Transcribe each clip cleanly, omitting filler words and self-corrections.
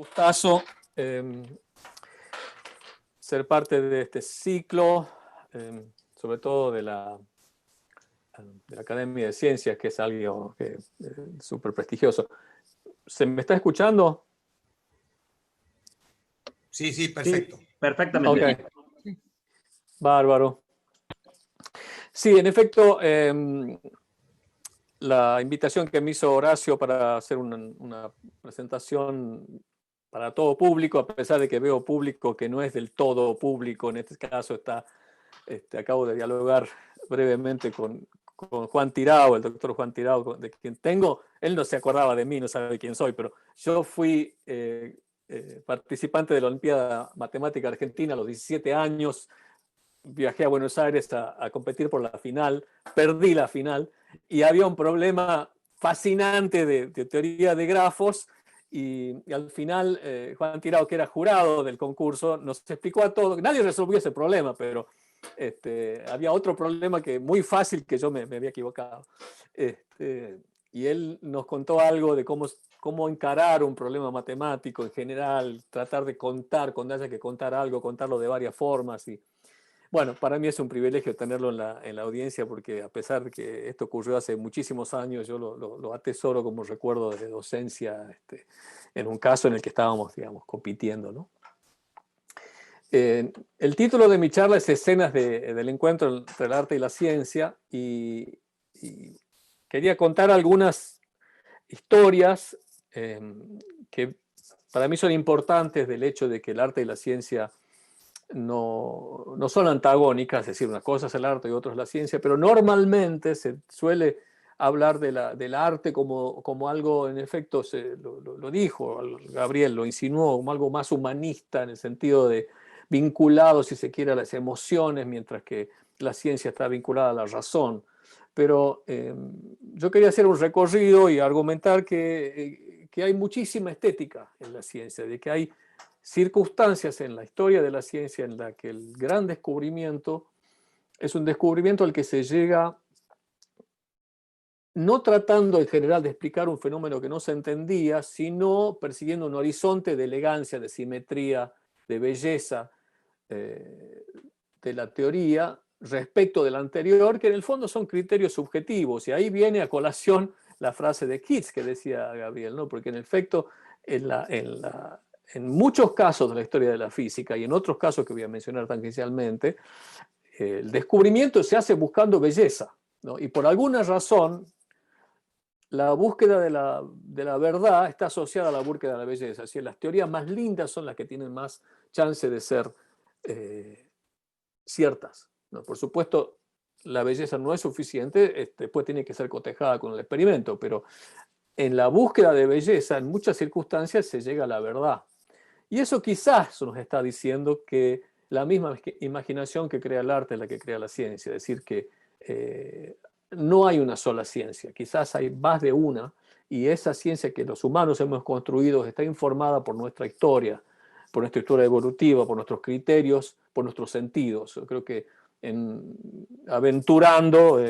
Gustazo ser parte de este ciclo, sobre todo de la Academia de Ciencias, que es algo súper prestigioso. ¿Se me está escuchando? Sí, sí, perfecto. Sí, perfectamente. Okay. Bárbaro. Sí, en efecto, la invitación que me hizo Horacio para hacer una presentación para todo público, a pesar de que veo público que no es del todo público, en este caso acabo de dialogar brevemente con Juan Tirao, el doctor Juan Tirao, de quien tengo, él no se acordaba de mí, no sabe quién soy, pero yo fui participante de la Olimpiada Matemática Argentina a los 17 años, viajé a Buenos Aires a competir por la final, perdí la final, y había un problema fascinante de teoría de grafos, y al final Juan Tirao, que era jurado del concurso, nos explicó a todos, nadie resolvió ese problema, pero había otro problema muy fácil que yo me había equivocado. Y él nos contó algo de cómo encarar un problema matemático en general, tratar de contar, cuando haya que contar algo, contarlo de varias formas. Y bueno, para mí es un privilegio tenerlo en la audiencia, porque a pesar de que esto ocurrió hace muchísimos años, yo lo atesoro como recuerdo de docencia, en un caso en el que estábamos, digamos, compitiendo, ¿no? El título de mi charla es Escenas del encuentro entre el arte y la ciencia, y quería contar algunas historias que para mí son importantes del hecho de que el arte y la ciencia no son antagónicas, es decir, una cosa es el arte y otra es la ciencia, pero normalmente se suele hablar del arte como algo, en efecto, lo dijo Gabriel, lo insinuó, como algo más humanista, en el sentido de vinculado, si se quiere, a las emociones, mientras que la ciencia está vinculada a la razón. Pero yo quería hacer un recorrido y argumentar que hay muchísima estética en la ciencia, de que hay circunstancias en la historia de la ciencia en la que el gran descubrimiento es un descubrimiento al que se llega no tratando en general de explicar un fenómeno que no se entendía, sino persiguiendo un horizonte de elegancia, de simetría, de belleza de la teoría respecto del anterior, que en el fondo son criterios subjetivos. Y ahí viene a colación la frase de Kitz que decía Gabriel, ¿no? Porque en efecto, en muchos casos de la historia de la física y en otros casos que voy a mencionar tangencialmente, el descubrimiento se hace buscando belleza, ¿no? Y por alguna razón, la búsqueda de la verdad está asociada a la búsqueda de la belleza. Así, las teorías más lindas son las que tienen más chance de ser ciertas, ¿no? Por supuesto, la belleza no es suficiente, después tiene que ser cotejada con el experimento, pero en la búsqueda de belleza, en muchas circunstancias, se llega a la verdad. Y eso quizás nos está diciendo que la misma imaginación que crea el arte es la que crea la ciencia, es decir, que no hay una sola ciencia, quizás hay más de una, y esa ciencia que los humanos hemos construido está informada por nuestra historia evolutiva, por nuestros criterios, por nuestros sentidos. Yo creo que aventurando,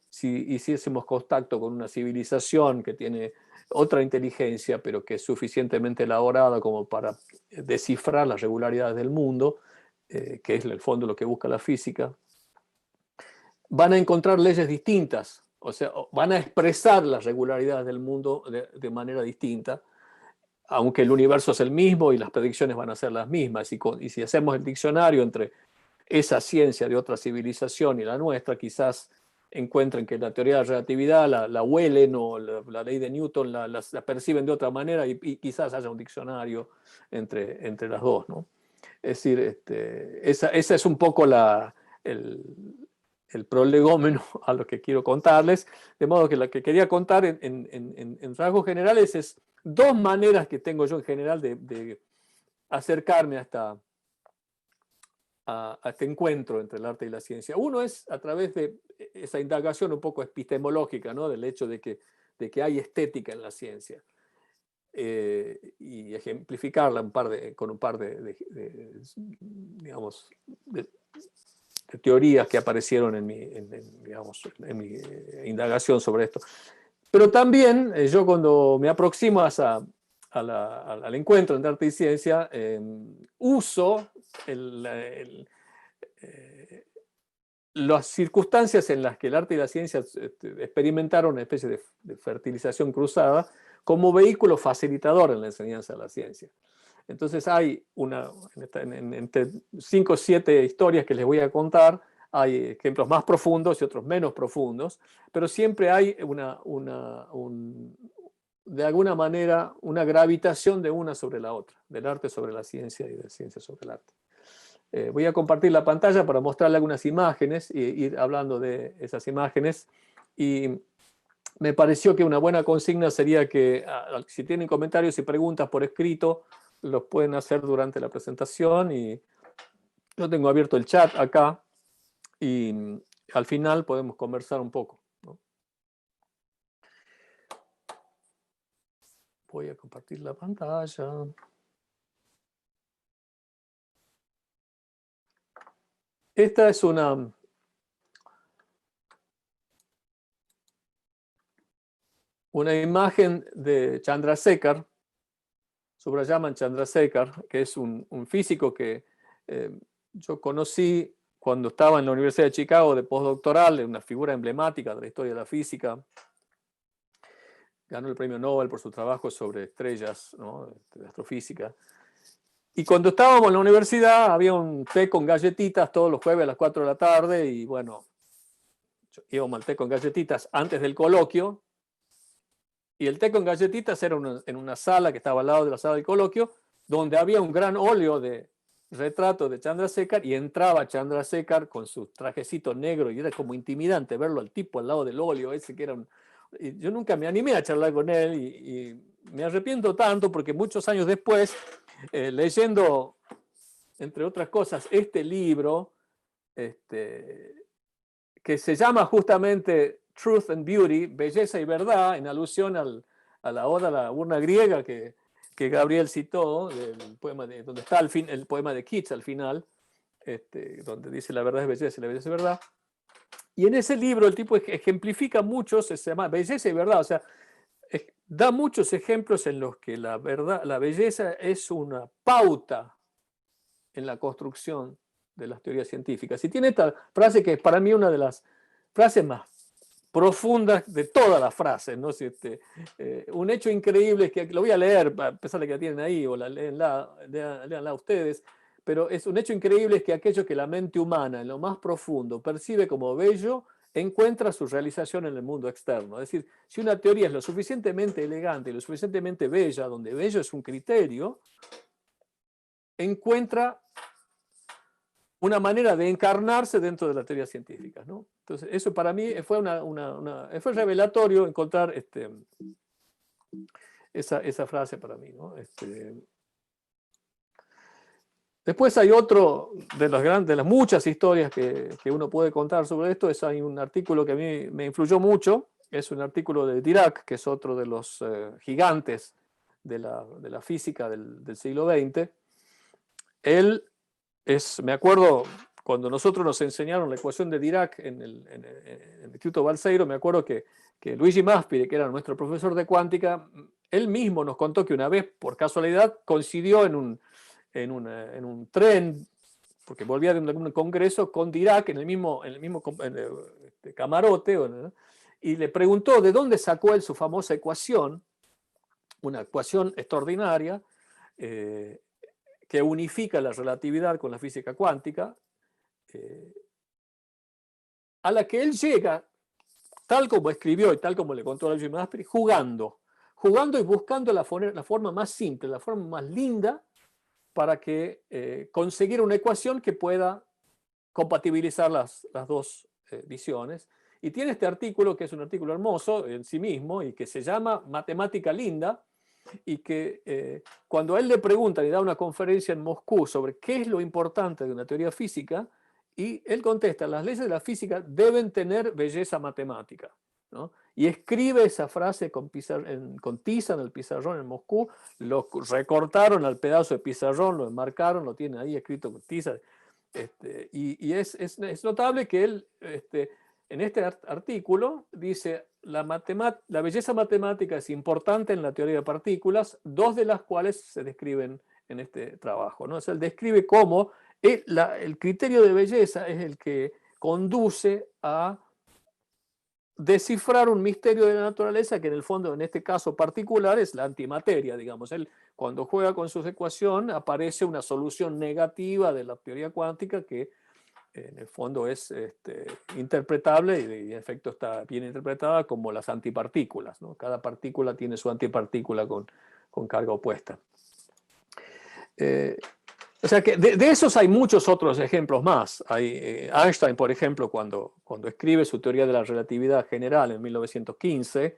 si hiciésemos contacto con una civilización que tiene otra inteligencia, pero que es suficientemente elaborada como para descifrar las regularidades del mundo, que es en el fondo lo que busca la física, van a encontrar leyes distintas, o sea, van a expresar las regularidades del mundo de manera distinta, aunque el universo es el mismo y las predicciones van a ser las mismas. Y si hacemos el diccionario entre esa ciencia de otra civilización y la nuestra, quizás encuentren que la teoría de la relatividad la huelen, o la ley de Newton la perciben de otra manera, y quizás haya un diccionario entre las dos, ¿no? Es decir, esa es un poco el prolegómeno a lo que quiero contarles, de modo que lo que quería contar en rasgos generales es dos maneras que tengo yo en general de acercarme a este encuentro entre el arte y la ciencia. Uno es a través de esa indagación un poco epistemológica, ¿no? Del hecho de que hay estética en la ciencia, y ejemplificarla con un par digamos, de teorías que aparecieron en mi indagación sobre esto. Pero también yo, cuando me aproximo a al encuentro entre arte y ciencia, uso las circunstancias en las que el arte y la ciencia experimentaron una especie de fertilización cruzada como vehículo facilitador en la enseñanza de la ciencia. Entonces hay entre 5 o 7 historias que les voy a contar, hay ejemplos más profundos y otros menos profundos, pero siempre hay de alguna manera una gravitación de una sobre la otra, del arte sobre la ciencia y de la ciencia sobre el arte. Voy a compartir la pantalla para mostrarle algunas imágenes e ir hablando de esas imágenes. Y me pareció que una buena consigna sería que si tienen comentarios y preguntas por escrito, los pueden hacer durante la presentación. Y yo tengo abierto el chat acá y al final podemos conversar un poco, ¿no? Voy a compartir la pantalla. Esta es una imagen de Chandrasekhar, Subrayaman Chandrasekhar, que es un físico que yo conocí cuando estaba en la Universidad de Chicago de postdoctoral, una figura emblemática de la historia de la física. Ganó el premio Nobel por su trabajo sobre estrellas, ¿no?, de astrofísica. Y cuando estábamos en la universidad había un té con galletitas todos los jueves a las 4 de la tarde y bueno, íbamos al té con galletitas antes del coloquio. Y el té con galletitas era en una sala que estaba al lado de la sala del coloquio, donde había un gran óleo de retrato de Chandrasekhar y entraba Chandrasekhar con su trajecito negro y era como intimidante verlo al tipo al lado del óleo ese que era y yo nunca me animé a charlar con él y me arrepiento tanto porque muchos años después, leyendo, entre otras cosas, este libro, que se llama justamente Truth and Beauty, Belleza y Verdad, en alusión a la oda a la urna griega que Gabriel citó, del poema donde está el poema de Keats al final, donde dice la verdad es belleza y la belleza es verdad. Y en ese libro el tipo ejemplifica muchos, se llama Belleza y Verdad, o sea, da muchos ejemplos en los que la belleza es una pauta en la construcción de las teorías científicas. Y tiene esta frase que es para mí una de las frases más profundas de todas las frases, ¿no? Un hecho increíble es que, lo voy a leer, a pesar de que la tienen ahí, o léanla ustedes, pero es un hecho increíble es que aquello que la mente humana en lo más profundo percibe como bello, encuentra su realización en el mundo externo. Es decir, si una teoría es lo suficientemente elegante y lo suficientemente bella, donde bello es un criterio, encuentra una manera de encarnarse dentro de las teorías científicas, ¿no? Entonces, eso para mí fue fue revelatorio encontrar esa frase para mí, ¿no? Después hay otro de las muchas historias que uno puede contar sobre esto. Hay un artículo que a mí me influyó mucho, es un artículo de Dirac, que es otro de los gigantes de la física del siglo XX. Él me acuerdo, cuando nosotros nos enseñaron la ecuación de Dirac en el Instituto Balseiro, me acuerdo que Luigi Maspiri, que era nuestro profesor de cuántica, él mismo nos contó que una vez, por casualidad, coincidió en un tren, porque volvía de un congreso con Dirac en el mismo camarote, y le preguntó de dónde sacó él su famosa ecuación, una ecuación extraordinaria, que unifica la relatividad con la física cuántica, a la que él llega, tal como escribió y tal como le contó a Luigi Masperi, jugando y buscando la forma más simple, la forma más linda para conseguir una ecuación que pueda compatibilizar las dos visiones. Y tiene este artículo, que es un artículo hermoso en sí mismo y que se llama Matemática Linda, y que cuando a él le preguntan y da una conferencia en Moscú sobre qué es lo importante de una teoría física, y él contesta, las leyes de la física deben tener belleza matemática, ¿no? Y escribe esa frase con tiza en el pizarrón en Moscú, lo recortaron al pedazo de pizarrón, lo enmarcaron, lo tiene ahí escrito con tiza. Y es notable que él en este artículo dice, la belleza matemática es importante en la teoría de partículas, dos de las cuales se describen en este trabajo, ¿no? O sea, él describe cómo el criterio de belleza es el que conduce a descifrar un misterio de la naturaleza que en el fondo, en este caso particular, es la antimateria, digamos. Él, cuando juega con sus ecuaciones, aparece una solución negativa de la teoría cuántica que en el fondo es interpretable y en efecto está bien interpretada como las antipartículas, ¿no? Cada partícula tiene su antipartícula con carga opuesta. O sea que de esos hay muchos otros ejemplos más. Hay, Einstein, por ejemplo, cuando escribe su teoría de la relatividad general en 1915,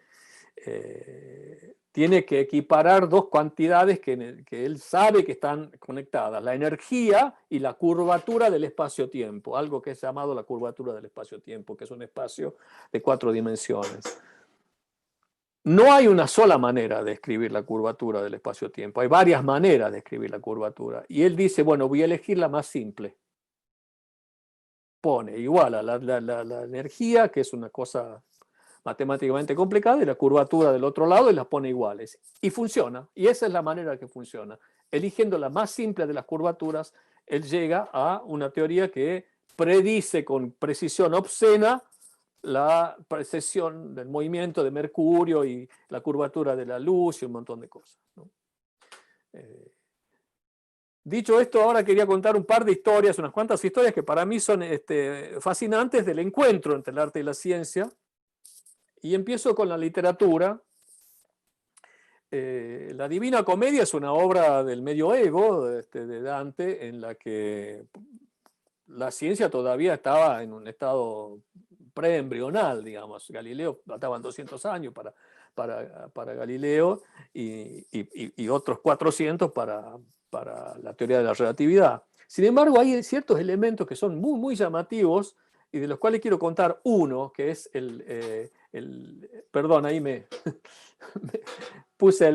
tiene que equiparar dos cuantidades que él sabe que están conectadas, la energía y la curvatura del espacio-tiempo, algo que es llamado la curvatura del espacio-tiempo, que es un espacio de 4 dimensiones. No hay una sola manera de escribir la curvatura del espacio-tiempo, hay varias maneras de escribir la curvatura. Y él dice, bueno, voy a elegir la más simple. Pone igual a la energía, que es una cosa matemáticamente complicada, y la curvatura del otro lado y las pone iguales. Y funciona, y esa es la manera que funciona. Eligiendo la más simple de las curvaturas, él llega a una teoría que predice con precisión obscena la precesión del movimiento de Mercurio y la curvatura de la luz y un montón de cosas, ¿no? Dicho esto, ahora quería contar un par de historias, unas cuantas historias que para mí son fascinantes del encuentro entre el arte y la ciencia. Y empiezo con la literatura. La Divina Comedia es una obra del medioevo de Dante, en la que la ciencia todavía estaba en un estado preembrional, digamos. Galileo, faltaban 200 años para Galileo y otros 400 para la teoría de la relatividad. Sin embargo, hay ciertos elementos que son muy, muy llamativos y de los cuales quiero contar uno, que es perdón, ahí me puse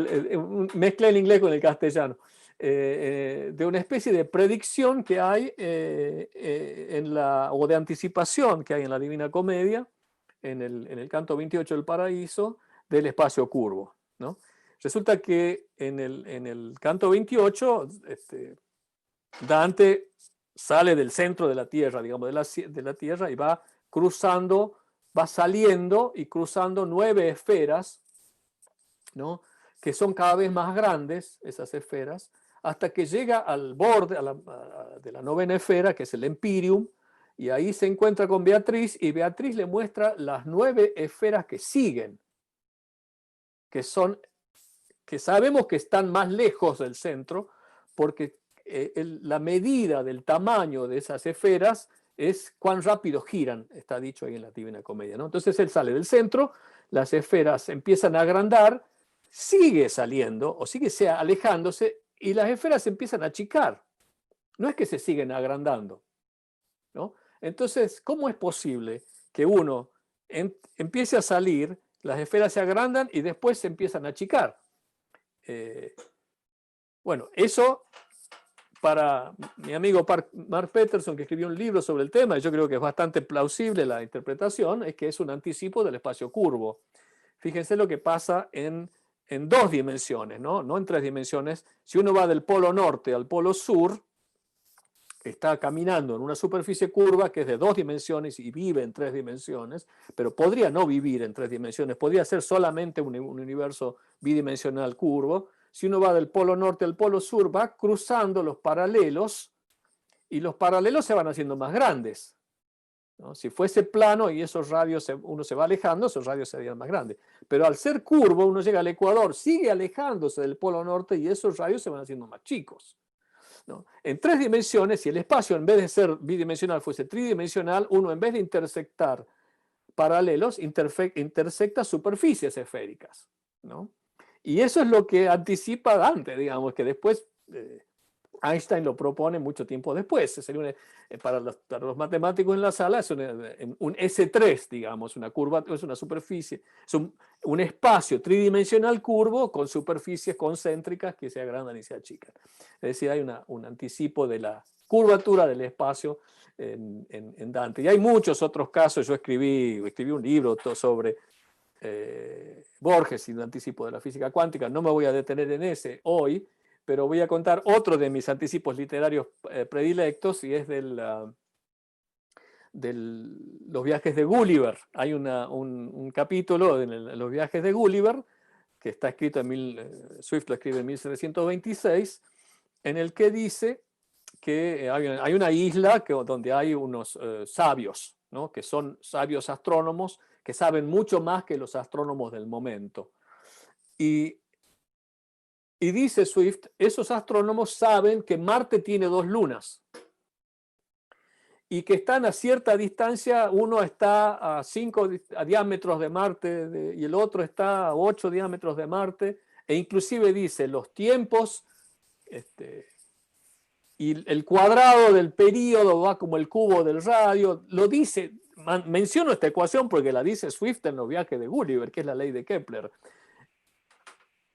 mezclé el inglés con el castellano. De una especie de predicción que hay o de anticipación que hay en la Divina Comedia, en el canto 28 del Paraíso, del espacio curvo, ¿no? Resulta que en el canto 28, Dante sale del centro de la Tierra, digamos, de la Tierra, y va saliendo y cruzando 9 esferas, ¿no? Que son cada vez más grandes, esas esferas, hasta que llega al borde de la 9ª esfera, que es el Empyreum, y ahí se encuentra con Beatriz, y Beatriz le muestra las 9 esferas que siguen, que sabemos que están más lejos del centro, porque la medida del tamaño de esas esferas es cuán rápido giran, está dicho ahí en la Divina Comedia, ¿no? Entonces él sale del centro, las esferas empiezan a agrandar, sigue saliendo o sigue alejándose y las esferas se empiezan a achicar. No es que se siguen agrandando, ¿no? Entonces, ¿cómo es posible que uno empiece a salir, las esferas se agrandan y después se empiezan a achicar? Bueno, eso para mi amigo Mark Peterson, que escribió un libro sobre el tema, y yo creo que es bastante plausible la interpretación, es que es un anticipo del espacio curvo. Fíjense lo que pasa en 2 dimensiones, no en 3 dimensiones. Si uno va del polo norte al polo sur, está caminando en una superficie curva que es de 2 dimensiones y vive en 3 dimensiones, pero podría no vivir en 3 dimensiones, podría ser solamente un universo bidimensional curvo. Si uno va del polo norte al polo sur, va cruzando los paralelos y los paralelos se van haciendo más grandes, ¿no? Si fuese plano y esos radios uno se va alejando, esos radios serían más grandes. Pero al ser curvo, uno llega al ecuador, sigue alejándose del polo norte y esos radios se van haciendo más chicos, ¿no? En 3 dimensiones, si el espacio en vez de ser bidimensional fuese tridimensional, uno en vez de intersectar paralelos, intersecta superficies esféricas, ¿no? Y eso es lo que anticipa Dante, digamos, que después Einstein lo propone mucho tiempo después. Sería para los matemáticos en la sala es un S3, digamos, una curva, es una superficie, es un espacio tridimensional curvo con superficies concéntricas que se agrandan y se achican. Es decir, hay un anticipo de la curvatura del espacio en Dante. Y hay muchos otros casos. Yo escribí un libro sobre Borges y un anticipo de la física cuántica. No me voy a detener en ese hoy, pero voy a contar otro de mis anticipos literarios predilectos, y es los viajes de Gulliver. Hay un capítulo en los viajes de Gulliver, que está escrito Swift lo escribe en 1726, en el que dice que hay una isla donde hay unos sabios, ¿no? Que son sabios astrónomos que saben mucho más que los astrónomos del momento. Y dice Swift, esos astrónomos saben que Marte tiene 2 lunas y que están a cierta distancia. Uno está a 5 diámetros de Marte y el otro está a 8 diámetros de Marte, e inclusive dice los tiempos y el cuadrado del período va como el cubo del radio. Lo dice, menciono esta ecuación porque la dice Swift en los viajes de Gulliver, que es la ley de Kepler.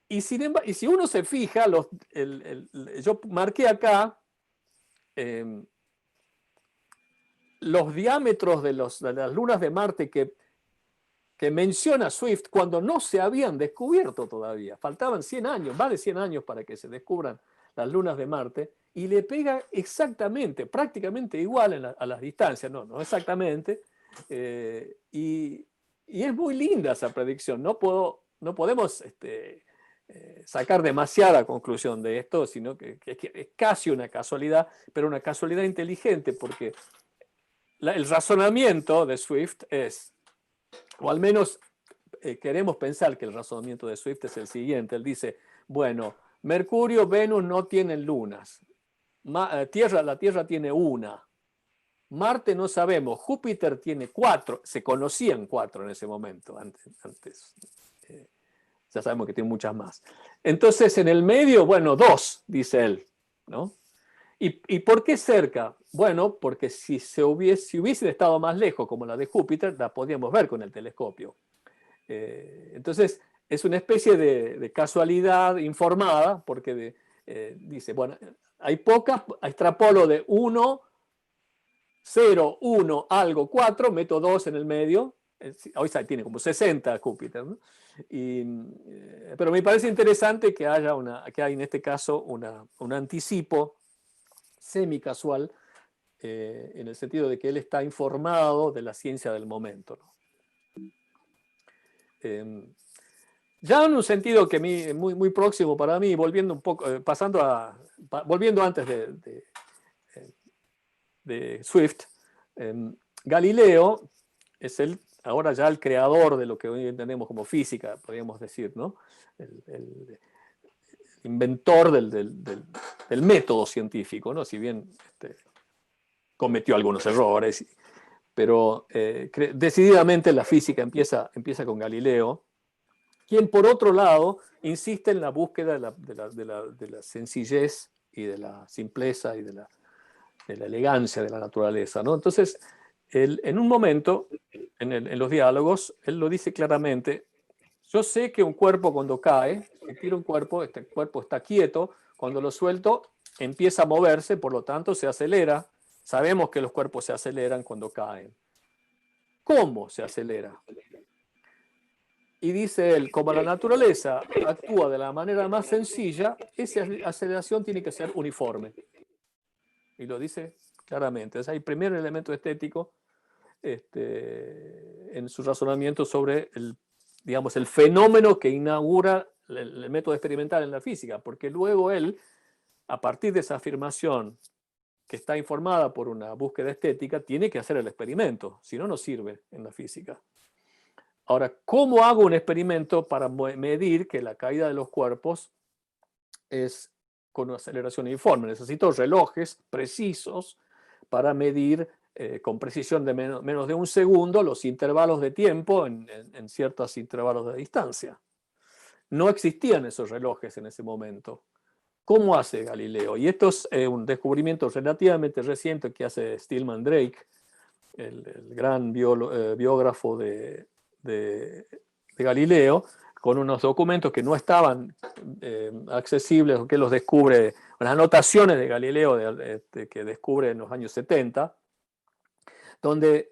Y si uno se fija, yo marqué acá los diámetros de las lunas de Marte que menciona Swift cuando no se habían descubierto todavía. Faltaban 100 años, más de 100 años para que se descubran las lunas de Marte, y le pega exactamente, prácticamente igual a las distancias, no exactamente, y es muy linda esa predicción. No podemos sacar demasiada conclusión de esto, sino que es casi una casualidad, pero una casualidad inteligente, porque el razonamiento de Swift es, o al menos queremos pensar que el razonamiento de Swift es el siguiente. Él dice, bueno, Mercurio, Venus no tienen lunas, la Tierra tiene una, Marte no sabemos, Júpiter tiene 4, se conocían 4 en ese momento, antes ya sabemos que tiene muchas más. Entonces, en el medio, bueno, 2, dice él, ¿no? ¿Y por qué cerca? Bueno, porque si hubiesen estado más lejos, como la de Júpiter, la podíamos ver con el telescopio. Entonces, es una especie de casualidad informada, porque dice, bueno, hay pocas, extrapolo de 1, 0, 1, algo, 4, meto 2 en el medio. Hoy tiene como 60 Júpiter, ¿no? Pero me parece interesante que hay en este caso un anticipo semicasual, en el sentido de que él está informado de la ciencia del momento, ¿no? Ya en un sentido que muy, muy próximo para mí, volviendo un poco, volviendo antes de Swift, Galileo es ahora ya el creador de lo que hoy entendemos como física, podríamos decir, ¿no? El inventor del método científico, ¿no? Si bien cometió algunos errores, pero decididamente la física empieza con Galileo, quien por otro lado insiste en la búsqueda de la sencillez y de la simpleza y de la elegancia de la naturaleza, ¿no? Entonces, en un momento, en los diálogos, él lo dice claramente: yo sé que un cuerpo cuando cae, si tiro un cuerpo, este cuerpo está quieto, cuando lo suelto empieza a moverse, por lo tanto se acelera. Sabemos que los cuerpos se aceleran cuando caen. ¿Cómo se acelera? Y dice él, como la naturaleza actúa de la manera más sencilla, esa aceleración tiene que ser uniforme. Y lo dice claramente. Es el primer elemento estético en su razonamiento sobre el fenómeno que inaugura el método experimental en la física, porque luego él, a partir de esa afirmación que está informada por una búsqueda estética, tiene que hacer el experimento, si no, no sirve en la física. Ahora, ¿cómo hago un experimento para medir que la caída de los cuerpos es con una aceleración uniforme? Necesito relojes precisos para medir con precisión de menos de un segundo los intervalos de tiempo en ciertos intervalos de distancia. No existían esos relojes en ese momento. ¿Cómo hace Galileo? Y esto es un descubrimiento relativamente reciente que hace Stillman Drake, el gran biógrafo de Galileo, con unos documentos que no estaban accesibles, o que los descubre, unas anotaciones de Galileo que descubre en los años 70, donde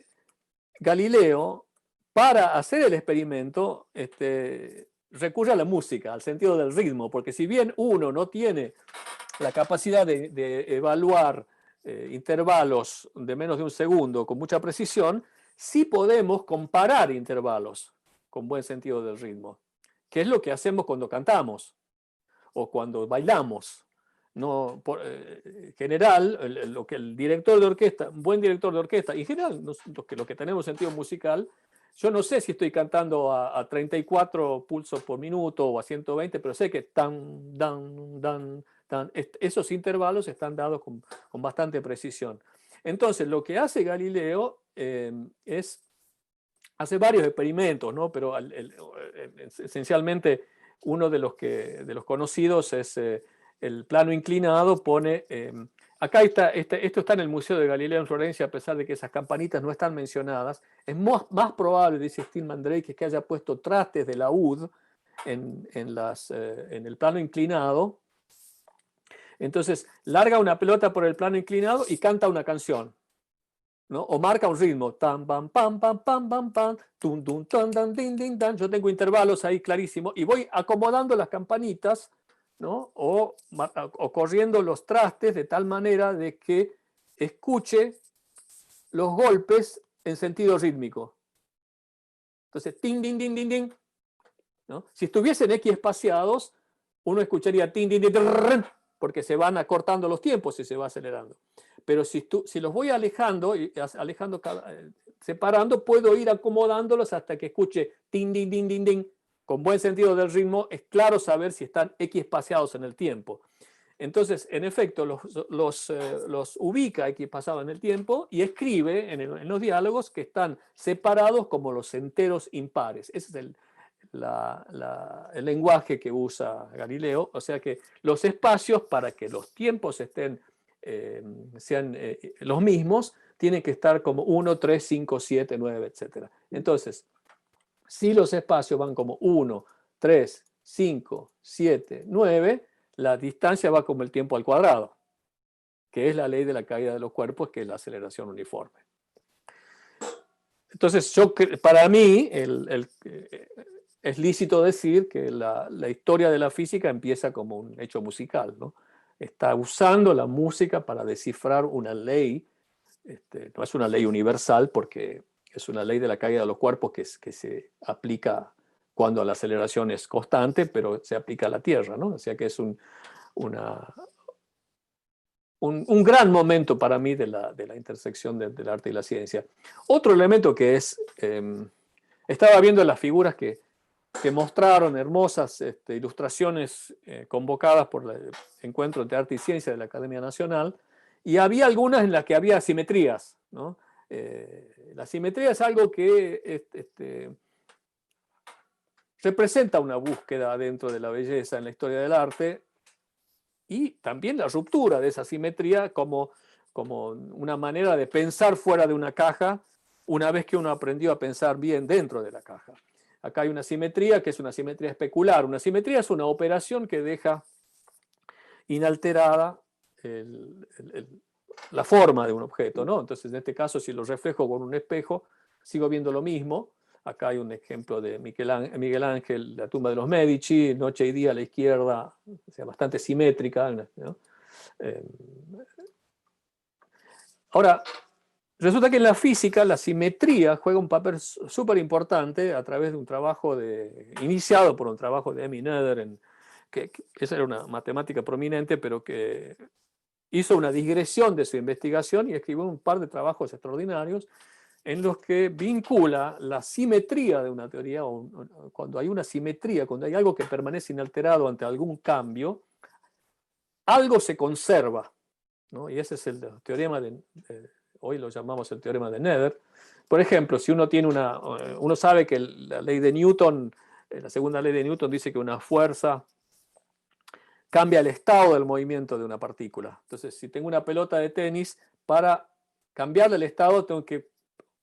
Galileo, para hacer el experimento, recurre a la música, al sentido del ritmo, porque si bien uno no tiene la capacidad de evaluar intervalos de menos de un segundo con mucha precisión, sí podemos comparar intervalos con buen sentido del ritmo, que es lo que hacemos cuando cantamos o cuando bailamos. No, en general, lo que el director de orquesta, un buen director de orquesta, y en general lo que tenemos sentido musical, yo no sé si estoy cantando a 34 pulsos por minuto o a 120, pero sé que tan, dan, dan, tan, esos intervalos están dados con bastante precisión. Entonces, lo que hace Galileo hace varios experimentos, ¿no? Pero esencialmente uno de los conocidos es el plano inclinado. Acá esto está en el Museo de Galileo en Florencia, a pesar de que esas campanitas no están mencionadas. Es más probable, dice Stillman Drake, que haya puesto trastes de laúd en el plano inclinado. Entonces, larga una pelota por el plano inclinado y canta una canción, ¿no? O marca un ritmo. Tam, pam, pam, pam, pam, pam, pam, tum, tum, tan, dan, din, din, dan. Yo tengo intervalos ahí clarísimos y voy acomodando las campanitas, ¿no? O corriendo los trastes de tal manera de que escuche los golpes en sentido rítmico. Entonces, tin, din, din, din, din, ¿no? Si estuviesen X espaciados, uno escucharía tin, din, din, din, porque se van acortando los tiempos y se va acelerando. Pero si los voy alejando, separando, puedo ir acomodándolos hasta que escuche tin, din, din, din, din. Con buen sentido del ritmo, es claro saber si están X espaciados en el tiempo. Entonces, en efecto, los ubica X espaciados en el tiempo y escribe en los diálogos que están separados como los enteros impares. Ese es el lenguaje que usa Galileo, o sea que los espacios, para que los tiempos sean los mismos, tienen que estar como 1, 3, 5, 7, 9, etc. Entonces, si los espacios van como 1, 3, 5, 7, 9, la distancia va como el tiempo al cuadrado, que es la ley de la caída de los cuerpos, que es la aceleración uniforme. Entonces, para mí, es lícito decir que la historia de la física empieza como un hecho musical, ¿no? Está usando la música para descifrar una ley. No es una ley universal porque es una ley de la caída de los cuerpos que se aplica cuando la aceleración es constante, pero se aplica a la Tierra, ¿no? O sea que es un gran momento para mí de la intersección del arte y la ciencia. Otro elemento que estaba viendo las figuras que mostraron, hermosas ilustraciones convocadas por el Encuentro de Arte y Ciencia de la Academia Nacional, y había algunas en las que había simetrías, ¿no? La simetría es algo que representa una búsqueda dentro de la belleza en la historia del arte, y también la ruptura de esa simetría como una manera de pensar fuera de una caja una vez que uno aprendió a pensar bien dentro de la caja. Acá hay una simetría que es una simetría especular. Una simetría es una operación que deja inalterada la forma de un objeto, ¿no? Entonces, en este caso, si lo reflejo con un espejo, sigo viendo lo mismo. Acá hay un ejemplo de Miguel Ángel, la tumba de los Medici, noche y día a la izquierda, o sea, bastante simétrica, ¿no? Ahora, resulta que en la física la simetría juega un papel súper importante a través de un trabajo iniciado por un trabajo de Emmy Noether, que esa era una matemática prominente, pero que hizo una digresión de su investigación y escribió un par de trabajos extraordinarios en los que vincula la simetría de una teoría, cuando hay una simetría, cuando hay algo que permanece inalterado ante algún cambio, algo se conserva, ¿no? Y ese es el teorema hoy lo llamamos el teorema de Noether. Por ejemplo, si uno sabe que la ley de Newton, la segunda ley de Newton dice que una fuerza cambia el estado del movimiento de una partícula. Entonces, si tengo una pelota de tenis, para cambiarle el estado tengo que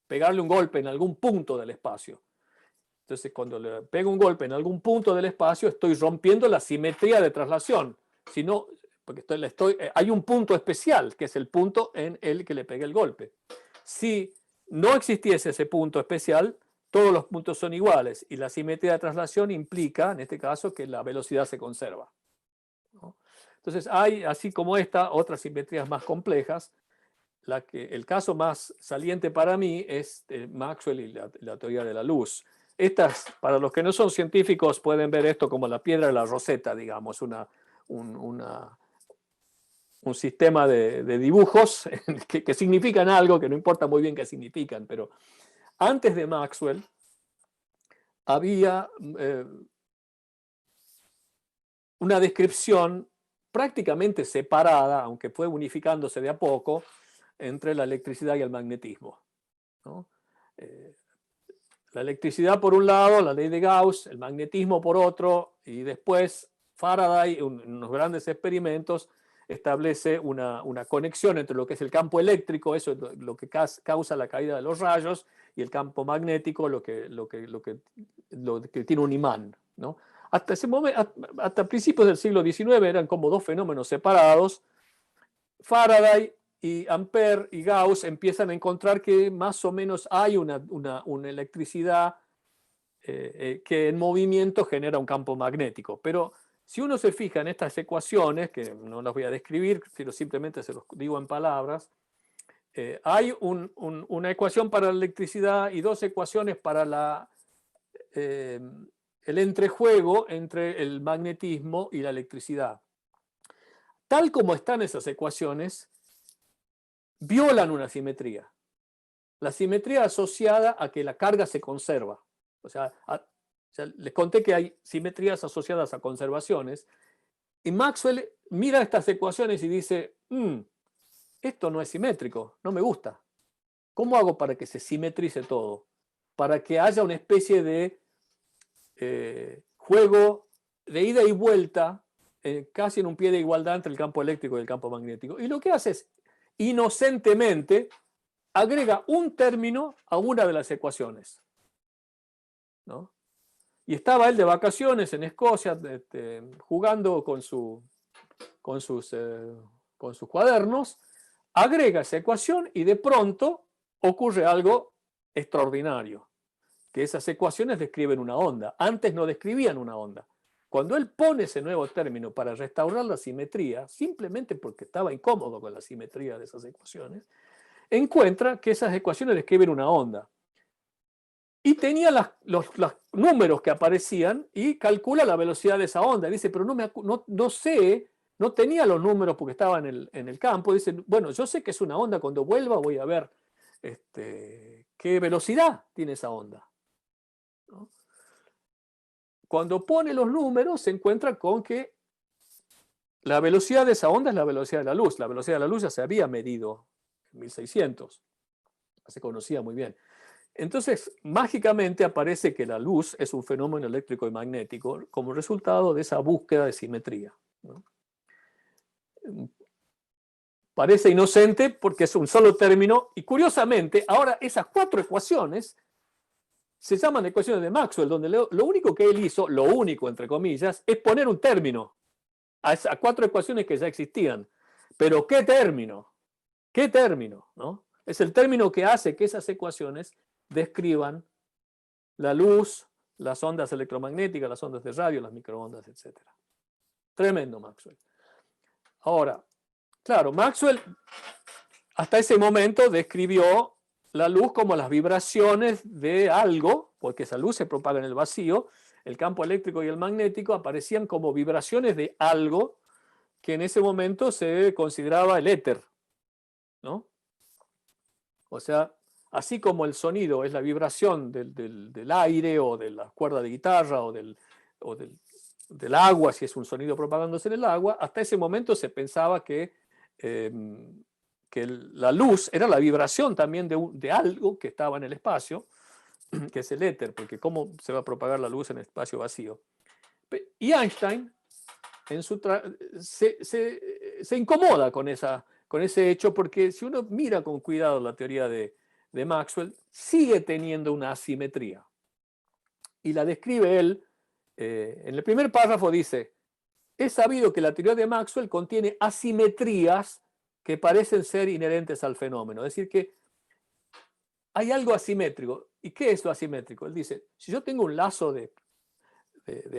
pegarle un golpe en algún punto del espacio. Entonces, cuando le pego un golpe en algún punto del espacio, estoy rompiendo la simetría de traslación. Si no, porque hay un punto especial, que es el punto en el que le pegué el golpe. Si no existiese ese punto especial, todos los puntos son iguales y la simetría de traslación implica, en este caso, que la velocidad se conserva, ¿no? Entonces hay, así como esta, otras simetrías más complejas. El caso más saliente para mí es Maxwell y la teoría de la luz. Estas, para los que no son científicos, pueden ver esto como la piedra de la Rosetta, digamos, un sistema de dibujos que significan algo, que no importa muy bien qué significan, pero antes de Maxwell había una descripción prácticamente separada, aunque fue unificándose de a poco, entre la electricidad y el magnetismo, ¿no? La electricidad por un lado, la ley de Gauss, el magnetismo por otro, y después Faraday, en unos grandes experimentos, establece una conexión entre lo que es el campo eléctrico, eso es lo que causa la caída de los rayos, y el campo magnético, lo que tiene un imán, ¿no? Hasta ese momento, hasta principios del siglo XIX, eran como dos fenómenos separados. Faraday y Ampère y Gauss empiezan a encontrar que más o menos hay una electricidad que en movimiento genera un campo magnético. Pero si uno se fija en estas ecuaciones, que no las voy a describir, sino simplemente se los digo en palabras, hay una ecuación para la electricidad y dos ecuaciones para el entrejuego entre el magnetismo y la electricidad. Tal como están esas ecuaciones, violan una simetría. La simetría asociada a que la carga se conserva. O sea, les conté que hay simetrías asociadas a conservaciones. Y Maxwell mira estas ecuaciones y dice, esto no es simétrico, no me gusta. ¿Cómo hago para que se simetrice todo? Para que haya una especie de juego de ida y vuelta, casi en un pie de igualdad entre el campo eléctrico y el campo magnético. Y lo que hace es, inocentemente, agrega un término a una de las ecuaciones, ¿no? Y estaba él de vacaciones en Escocia, jugando con sus cuadernos, agrega esa ecuación y de pronto ocurre algo extraordinario, que esas ecuaciones describen una onda. Antes no describían una onda. Cuando él pone ese nuevo término para restaurar la simetría, simplemente porque estaba incómodo con la simetría de esas ecuaciones, encuentra que esas ecuaciones describen una onda. Y tenía los números que aparecían y calcula la velocidad de esa onda. Dice, pero no sé, no tenía los números porque estaba en el campo. Dice, bueno, yo sé que es una onda, cuando vuelva voy a ver qué velocidad tiene esa onda, ¿no? Cuando pone los números se encuentra con que la velocidad de esa onda es la velocidad de la luz. La velocidad de la luz ya se había medido en 1600. Se conocía muy bien. Entonces, mágicamente aparece que la luz es un fenómeno eléctrico y magnético como resultado de esa búsqueda de simetría, ¿no? Parece inocente porque es un solo término y curiosamente ahora esas cuatro ecuaciones se llaman ecuaciones de Maxwell, donde lo único que él hizo, lo único entre comillas, es poner un término a esas cuatro ecuaciones que ya existían. Pero ¿qué término? ¿Qué término? ¿No? Es el término que hace que esas ecuaciones describan la luz, las ondas electromagnéticas, las ondas de radio, las microondas, etc. Tremendo Maxwell. Ahora, claro, Maxwell hasta ese momento describió la luz como las vibraciones de algo, porque esa luz se propaga en el vacío. El campo eléctrico y el magnético aparecían como vibraciones de algo que en ese momento se consideraba el éter, ¿no? O sea, así como el sonido es la vibración del aire o de la cuerda de guitarra o del agua, si es un sonido propagándose en el agua, hasta ese momento se pensaba que la luz era la vibración también de algo que estaba en el espacio, que es el éter, porque cómo se va a propagar la luz en el espacio vacío. Y Einstein se incomoda con ese hecho, porque si uno mira con cuidado la teoría de Maxwell, sigue teniendo una asimetría. Y la describe él, en el primer párrafo dice: es sabido que la teoría de Maxwell contiene asimetrías que parecen ser inherentes al fenómeno. Es decir, que hay algo asimétrico. ¿Y qué es lo asimétrico? Él dice: si yo tengo un lazo de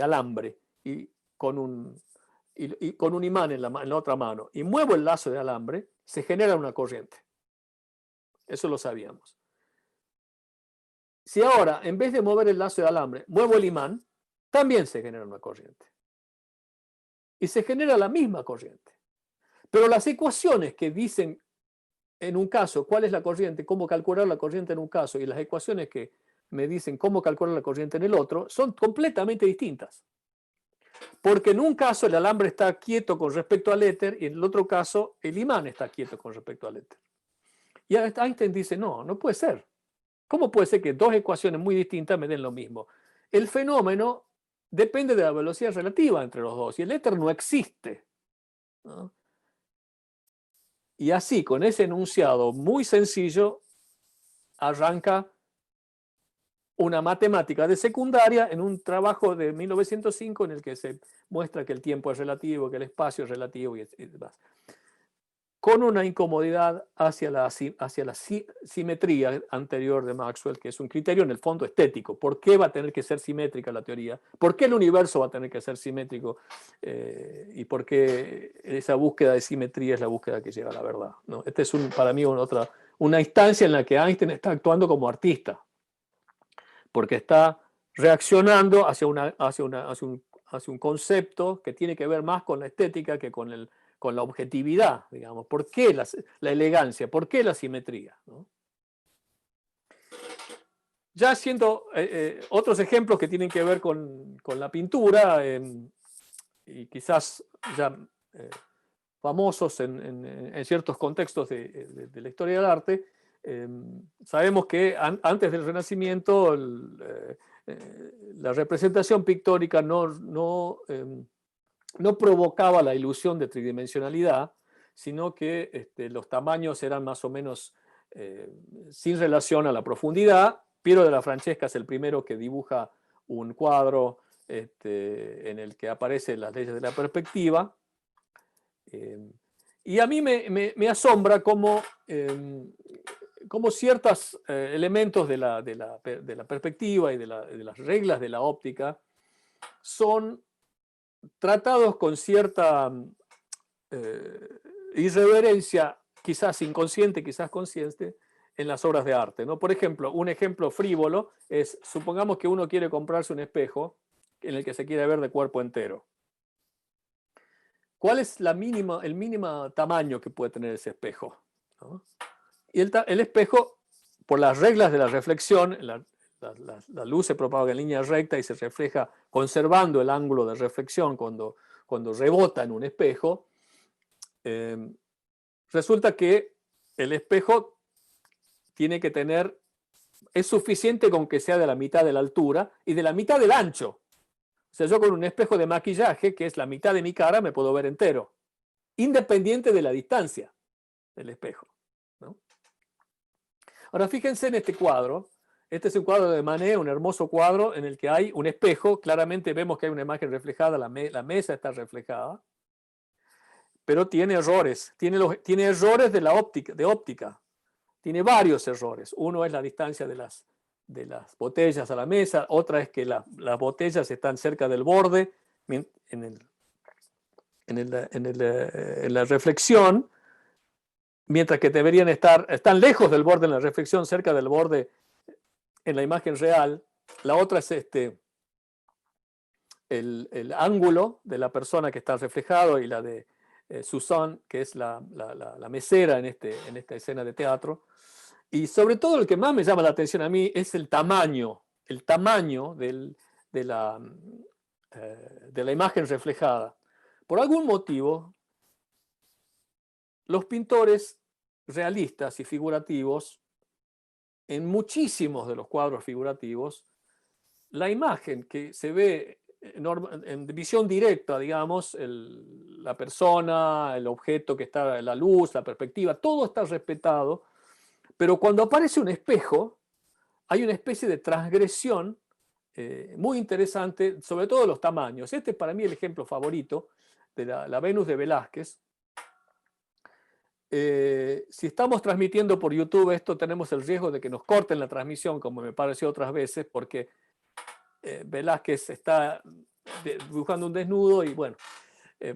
alambre y con un imán en la otra mano y muevo el lazo de alambre, se genera una corriente. Eso lo sabíamos. Si ahora, en vez de mover el lazo de alambre, muevo el imán, también se genera una corriente. Y se genera la misma corriente. Pero las ecuaciones que dicen en un caso cuál es la corriente, cómo calcular la corriente en un caso, y las ecuaciones que me dicen cómo calcular la corriente en el otro, son completamente distintas. Porque en un caso el alambre está quieto con respecto al éter y en el otro caso el imán está quieto con respecto al éter. Y Einstein dice: no puede ser. ¿Cómo puede ser que dos ecuaciones muy distintas me den lo mismo? El fenómeno depende de la velocidad relativa entre los dos y el éter no existe, ¿no? Y así, con ese enunciado muy sencillo, arranca una matemática de secundaria en un trabajo de 1905 en el que se muestra que el tiempo es relativo, que el espacio es relativo y demás. Con una incomodidad hacia la simetría anterior de Maxwell, que es un criterio en el fondo estético. ¿Por qué va a tener que ser simétrica la teoría? ¿Por qué el universo va a tener que ser simétrico? ¿Y por qué esa búsqueda de simetría es la búsqueda que lleva a la verdad, ¿no? Esta es para mí una instancia en la que Einstein está actuando como artista, porque está reaccionando hacia un concepto que tiene que ver más con la estética que con la objetividad, digamos. ¿Por qué la elegancia? ¿Por qué la simetría, ¿no? Ya haciendo otros ejemplos que tienen que ver con la pintura, y quizás ya famosos en ciertos contextos de la historia del arte, sabemos que antes del Renacimiento la representación pictórica no provocaba la ilusión de tridimensionalidad, sino que los tamaños eran más o menos sin relación a la profundidad. Piero de la Francesca es el primero que dibuja un cuadro en el que aparecen las leyes de la perspectiva. Y a mí me asombra cómo ciertos elementos de la perspectiva y de las reglas de la óptica son tratados con cierta irreverencia, quizás inconsciente, quizás consciente, en las obras de arte, ¿no? Por ejemplo, un ejemplo frívolo es: supongamos que uno quiere comprarse un espejo en el que se quiere ver de cuerpo entero. ¿Cuál es el mínimo tamaño que puede tener ese espejo, ¿no? Y el espejo, por las reglas de la reflexión, la luz se propaga en línea recta y se refleja conservando el ángulo de reflexión cuando rebota en un espejo. Resulta que el espejo es suficiente con que sea de la mitad de la altura y de la mitad del ancho. O sea, yo con un espejo de maquillaje, que es la mitad de mi cara, me puedo ver entero, independiente de la distancia del espejo, ¿no? Ahora, fíjense en este cuadro. Este es un cuadro de Manet, un hermoso cuadro en el que hay un espejo. Claramente vemos que hay una imagen reflejada, la mesa está reflejada, pero tiene errores. Tiene errores de óptica. Tiene varios errores. Uno es la distancia de las botellas a la mesa. Otra es que las botellas están cerca del borde en la reflexión, mientras que deberían están lejos del borde en la reflexión, cerca del borde en la imagen real. La otra es el ángulo de la persona que está reflejado, y la de Susan, que es la mesera en esta escena de teatro. Y sobre todo, el que más me llama la atención a mí es el tamaño de la imagen reflejada. Por algún motivo, los pintores realistas y figurativos, en muchísimos de los cuadros figurativos, la imagen que se ve en visión directa, digamos, la persona, el objeto que está, la luz, la perspectiva, todo está respetado, pero cuando aparece un espejo, hay una especie de transgresión muy interesante, sobre todo los tamaños. Este es para mí el ejemplo favorito de la Venus de Velázquez. Si estamos transmitiendo por YouTube esto, tenemos el riesgo de que nos corten la transmisión, como me pareció otras veces, porque Velázquez está dibujando un desnudo y bueno,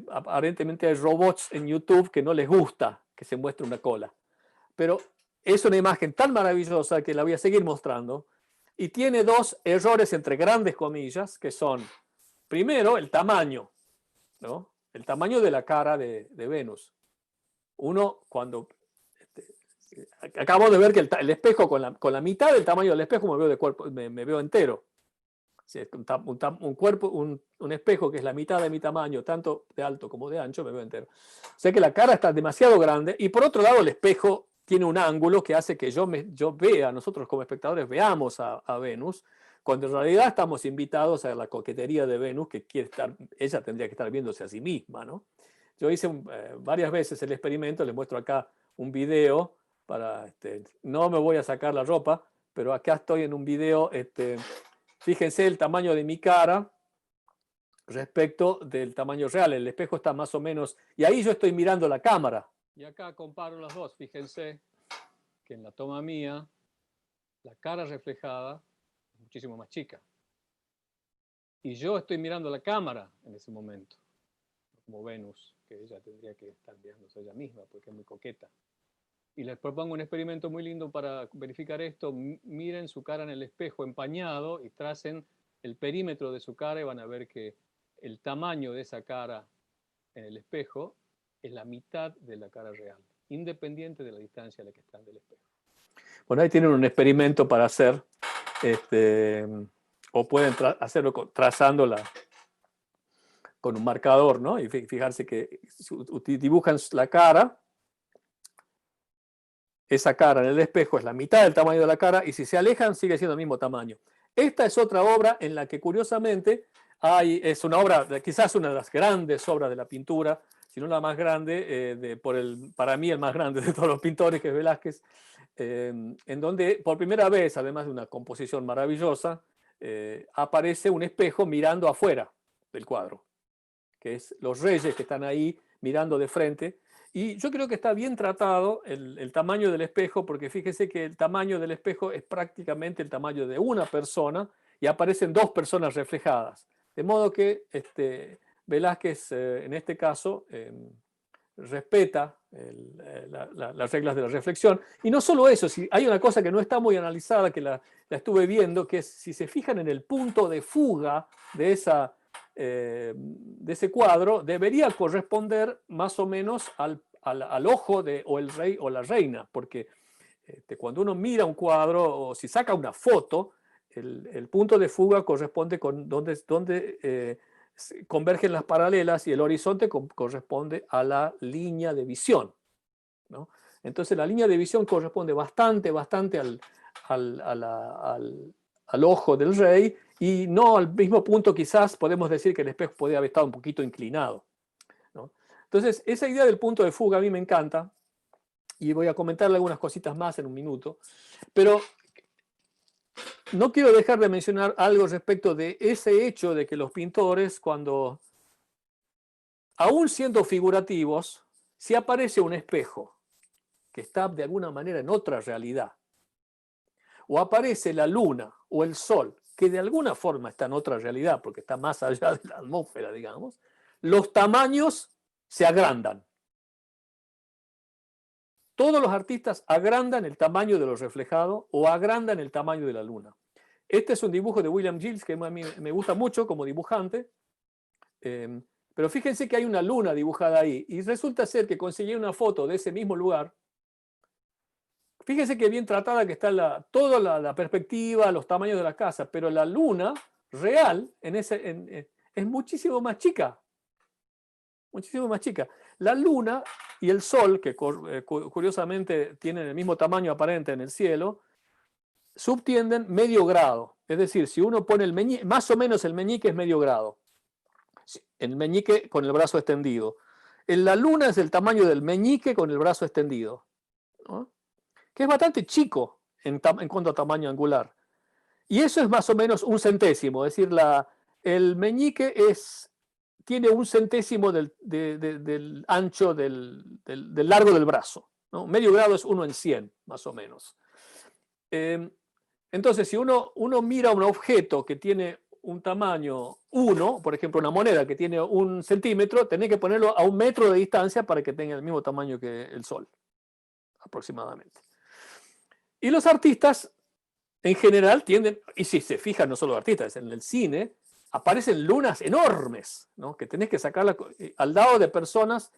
aparentemente hay robots en YouTube que no les gusta que se muestre una cola. Pero es una imagen tan maravillosa que la voy a seguir mostrando y tiene dos errores entre grandes comillas, que son, primero, el tamaño, ¿no? El tamaño de la cara de Venus. Uno, cuando acabo de ver que el espejo con la mitad del tamaño del espejo me veo de cuerpo, me veo entero. Un cuerpo, un espejo que es la mitad de mi tamaño, tanto de alto como de ancho, me veo entero. O sea que la cara está demasiado grande y por otro lado el espejo tiene un ángulo que hace que yo vea, nosotros como espectadores veamos a Venus, cuando en realidad estamos invitados a la coquetería de Venus, que ella tendría que estar viéndose a sí misma, ¿no? Yo hice varias veces el experimento, les muestro acá un video, no me voy a sacar la ropa, pero acá estoy en un video, fíjense el tamaño de mi cara respecto del tamaño real. El espejo está más o menos, y ahí yo estoy mirando la cámara. Y acá comparo las dos. Fíjense que en la toma mía, la cara reflejada es muchísimo más chica. Y yo estoy mirando la cámara en ese momento, como Venus, que ella tendría que estar mirándose ella misma, porque es muy coqueta. Y les propongo un experimento muy lindo para verificar esto. Miren su cara en el espejo empañado y tracen el perímetro de su cara y van a ver que el tamaño de esa cara en el espejo es la mitad de la cara real, independiente de la distancia a la que están del espejo. Bueno, ahí tienen un experimento para hacer, o pueden hacerlo trazándola con un marcador, ¿no? Y fijarse que dibujan la cara. Esa cara en el espejo es la mitad del tamaño de la cara y si se alejan sigue siendo el mismo tamaño. Esta es otra obra en la que curiosamente es una obra, quizás una de las grandes obras de la pintura, si no la más grande, para mí el más grande de todos los pintores, que es Velázquez, en donde por primera vez, además de una composición maravillosa, aparece un espejo mirando afuera del cuadro, que es los reyes que están ahí mirando de frente. Y yo creo que está bien tratado el tamaño del espejo, porque fíjese que el tamaño del espejo es prácticamente el tamaño de una persona y aparecen dos personas reflejadas. De modo que Velázquez, en este caso, respeta las reglas de la reflexión. Y no solo eso, si hay una cosa que no está muy analizada, que la estuve viendo, que es si se fijan en el punto de fuga de ese cuadro, debería corresponder más o menos al ojo o el rey o la reina, porque cuando uno mira un cuadro o si saca una foto, el punto de fuga corresponde con donde convergen las paralelas y el horizonte corresponde a la línea de visión, ¿no? Entonces la línea de visión corresponde bastante al ojo del rey y no al mismo punto. Quizás podemos decir que el espejo podría haber estado un poquito inclinado, ¿no? Entonces esa idea del punto de fuga a mí me encanta y voy a comentarle algunas cositas más en un minuto, pero no quiero dejar de mencionar algo respecto de ese hecho de que los pintores, cuando, aún siendo figurativos, si aparece un espejo que está de alguna manera en otra realidad, o aparece la luna o el sol, que de alguna forma está en otra realidad, porque está más allá de la atmósfera, digamos, los tamaños se agrandan. Todos los artistas agrandan el tamaño de lo reflejado o agrandan el tamaño de la luna. Este es un dibujo de William Giles que a mí me gusta mucho como dibujante, pero fíjense que hay una luna dibujada ahí y resulta ser que conseguí una foto de ese mismo lugar. Fíjense que bien tratada que está toda la perspectiva, los tamaños de la casa, pero la luna real es muchísimo más chica. Muchísimo más chica. La luna y el sol, que curiosamente tienen el mismo tamaño aparente en el cielo, subtienden medio grado. Es decir, si uno pone más o menos el meñique es medio grado. el meñique con el brazo extendido. La luna es el tamaño del meñique con el brazo extendido, ¿no? Que es bastante chico en cuanto a tamaño angular. Y eso es más o menos 1/100, es decir, el meñique tiene 1/100 del ancho del largo del brazo, ¿no? Medio grado es 1 en 100, más o menos. Entonces, si uno mira un objeto que tiene un tamaño 1, por ejemplo, una moneda que tiene 1 centímetro, tenés que ponerlo a 1 metro de distancia para que tenga el mismo tamaño que el Sol, aproximadamente. Y los artistas, en general, tienden, y si se fijan, no solo artistas, en el cine, aparecen lunas enormes, ¿no? Que tenés que sacarla al lado de personas,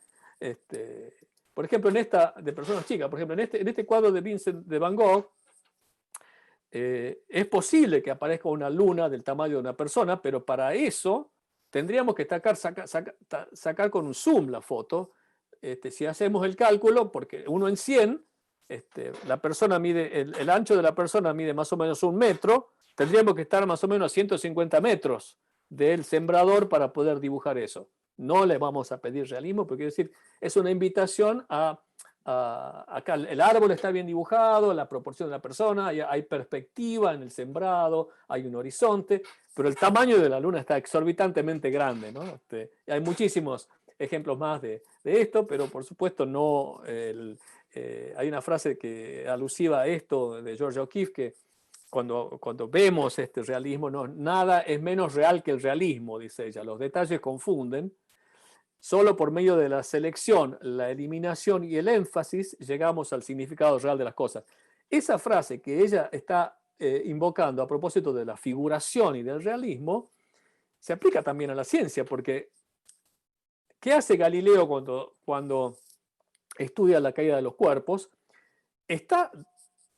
por ejemplo, de personas chicas, por ejemplo, en este cuadro de Vincent de Van Gogh, es posible que aparezca una luna del tamaño de una persona, pero para eso tendríamos que sacar con un zoom la foto. Si hacemos el cálculo, porque 1 en 100, la persona mide, el ancho de la persona mide más o menos 1 metro, tendríamos que estar más o menos a 150 metros del sembrador para poder dibujar eso. No le vamos a pedir realismo, porque es decir, es una invitación acá el árbol está bien dibujado, la proporción de la persona, hay perspectiva en el sembrado, hay un horizonte, pero el tamaño de la luna está exorbitantemente grande, ¿no? Hay muchísimos ejemplos más de esto, pero por supuesto no. Hay una frase alusiva a esto de Georgia O'Keeffe, que cuando vemos este realismo, no, nada es menos real que el realismo, dice ella, los detalles confunden. Solo por medio de la selección, la eliminación y el énfasis llegamos al significado real de las cosas. Esa frase que ella está invocando a propósito de la figuración y del realismo se aplica también a la ciencia, porque ¿qué hace Galileo cuando estudia la caída de los cuerpos? Está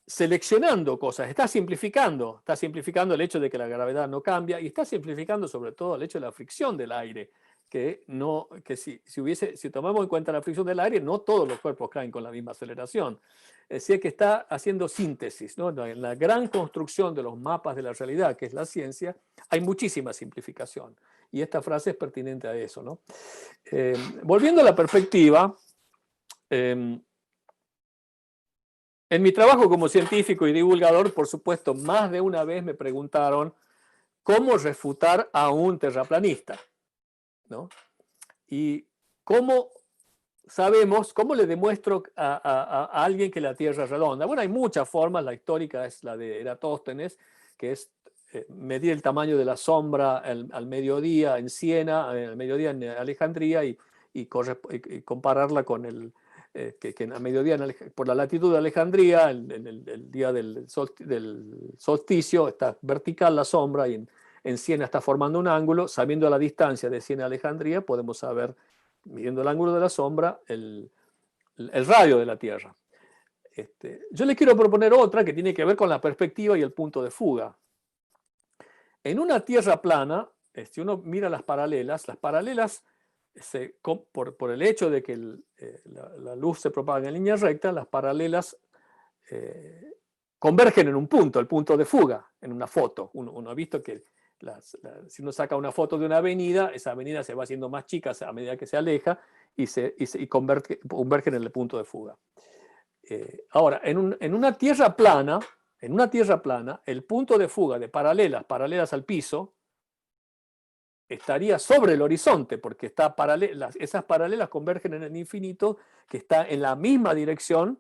seleccionando cosas, está simplificando el hecho de que la gravedad no cambia y está simplificando sobre todo el hecho de la fricción del aire, que si tomamos en cuenta la fricción del aire, no todos los cuerpos caen con la misma aceleración. Es decir, que está haciendo síntesis, ¿no? En la gran construcción de los mapas de la realidad, que es la ciencia, hay muchísima simplificación. Y esta frase es pertinente a eso, ¿no? Volviendo a la perspectiva, en mi trabajo como científico y divulgador, por supuesto, más de una vez me preguntaron cómo refutar a un terraplanista, ¿no? Y cómo le demuestro a alguien que la Tierra es redonda. Bueno, hay muchas formas, la histórica es la de Eratóstenes, que es medir el tamaño de la sombra al mediodía en Siena, al mediodía en Alejandría, y compararla con que a mediodía por la latitud de Alejandría, en el día del solsticio, está vertical la sombra y en Siena está formando un ángulo. Sabiendo la distancia de Siena a Alejandría, podemos saber, midiendo el ángulo de la sombra, el radio de la Tierra. Yo les quiero proponer otra que tiene que ver con la perspectiva y el punto de fuga. En una Tierra plana, si uno mira las paralelas por el hecho de que la luz se propaga en línea recta, las paralelas convergen en un punto, el punto de fuga, en una foto. Uno ha visto que si uno saca una foto de una avenida, esa avenida se va haciendo más chica a medida que se aleja y convergen en el punto de fuga. Ahora, en una tierra plana, el punto de fuga de paralelas al piso, estaría sobre el horizonte, porque esas paralelas convergen en el infinito, que está en la misma dirección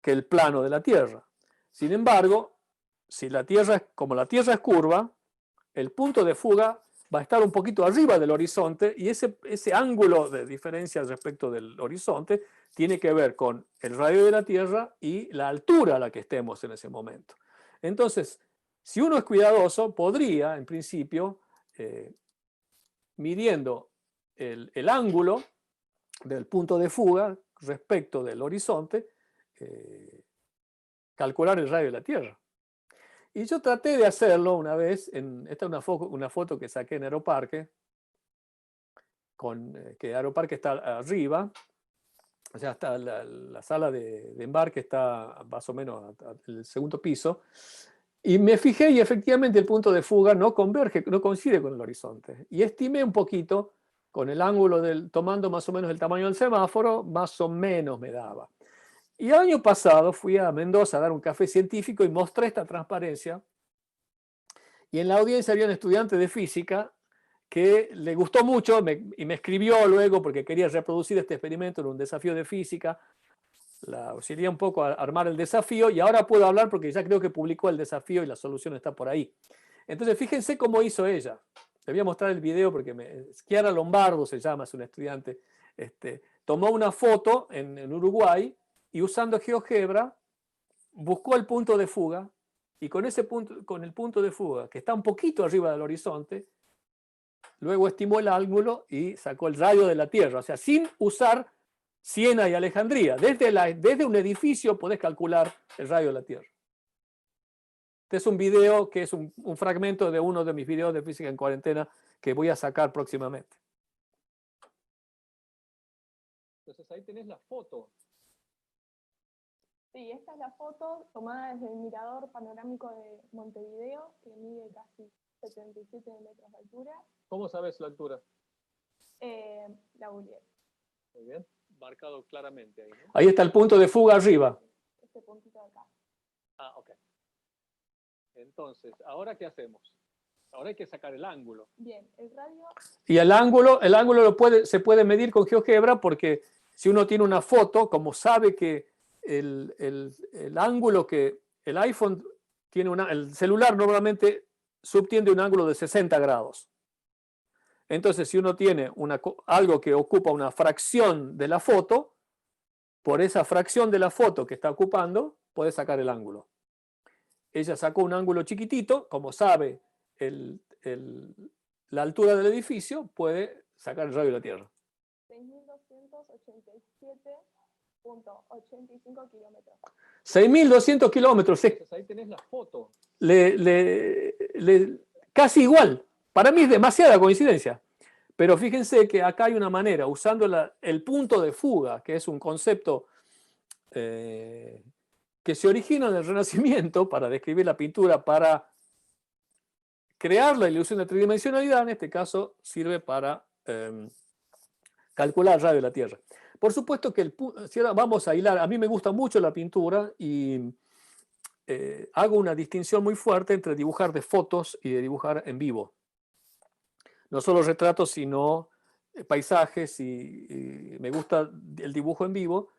que el plano de la Tierra. Sin embargo, como la Tierra es curva, el punto de fuga va a estar un poquito arriba del horizonte, y ese ángulo de diferencia respecto del horizonte tiene que ver con el radio de la Tierra y la altura a la que estemos en ese momento. Entonces, si uno es cuidadoso, podría, en principio, midiendo el ángulo del punto de fuga respecto del horizonte, calcular el radio de la Tierra. Y yo traté de hacerlo una vez, esta es una foto que saqué en Aeroparque, que Aeroparque está arriba, o sea, está la sala de embarque está más o menos en el segundo piso, Y me fijé y efectivamente el punto de fuga no converge, no coincide con el horizonte. Y estimé un poquito, con el ángulo tomando más o menos el tamaño del semáforo, más o menos me daba. Y el año pasado fui a Mendoza a dar un café científico y mostré esta transparencia. Y en la audiencia había un estudiante de física que le gustó mucho y me escribió luego porque quería reproducir este experimento en un desafío de física. La auxilié un poco a armar el desafío y ahora puedo hablar porque ya creo que publicó el desafío y la solución está por ahí. Entonces, fíjense cómo hizo ella. Le voy a mostrar el video porque Chiara Lombardo se llama, es una estudiante. Tomó una foto en Uruguay y usando GeoGebra buscó el punto de fuga y con el punto de fuga que está un poquito arriba del horizonte, luego estimó el ángulo y sacó el radio de la Tierra. O sea, sin usar Siena y Alejandría. Desde un edificio podés calcular el radio de la Tierra. Este es un video que es un fragmento de uno de mis videos de física en cuarentena que voy a sacar próximamente. Entonces ahí tenés la foto. Sí, esta es la foto tomada desde el mirador panorámico de Montevideo, que mide casi 77 metros de altura. ¿Cómo sabes la altura? La googleé. Muy bien, marcado claramente ahí, ¿no? Ahí está el punto de fuga arriba. Este puntito de acá. Ah, ok. Entonces, ¿ahora qué hacemos? Ahora hay que sacar el ángulo. Bien, el radio... Y el ángulo se puede medir con GeoGebra porque si uno tiene una foto, como sabe que el ángulo que el iPhone tiene, el celular normalmente subtiende un ángulo de 60 grados. Entonces, si uno tiene algo que ocupa una fracción de la foto, por esa fracción de la foto que está ocupando, puede sacar el ángulo. Ella sacó un ángulo chiquitito, como sabe la altura del edificio, puede sacar el radio de la Tierra. 6.287.85 kilómetros. 6.200 kilómetros. Ahí tenés la foto. Casi igual. Para mí es demasiada coincidencia. Pero fíjense que acá hay una manera, usando el punto de fuga, que es un concepto que se origina en el Renacimiento para describir la pintura, para crear la ilusión de tridimensionalidad. En este caso sirve para calcular el radio de la Tierra. Por supuesto que si ahora vamos a hilar, a mí me gusta mucho la pintura y hago una distinción muy fuerte entre dibujar de fotos y de dibujar en vivo. No solo retratos, sino paisajes y me gusta el dibujo en vivo.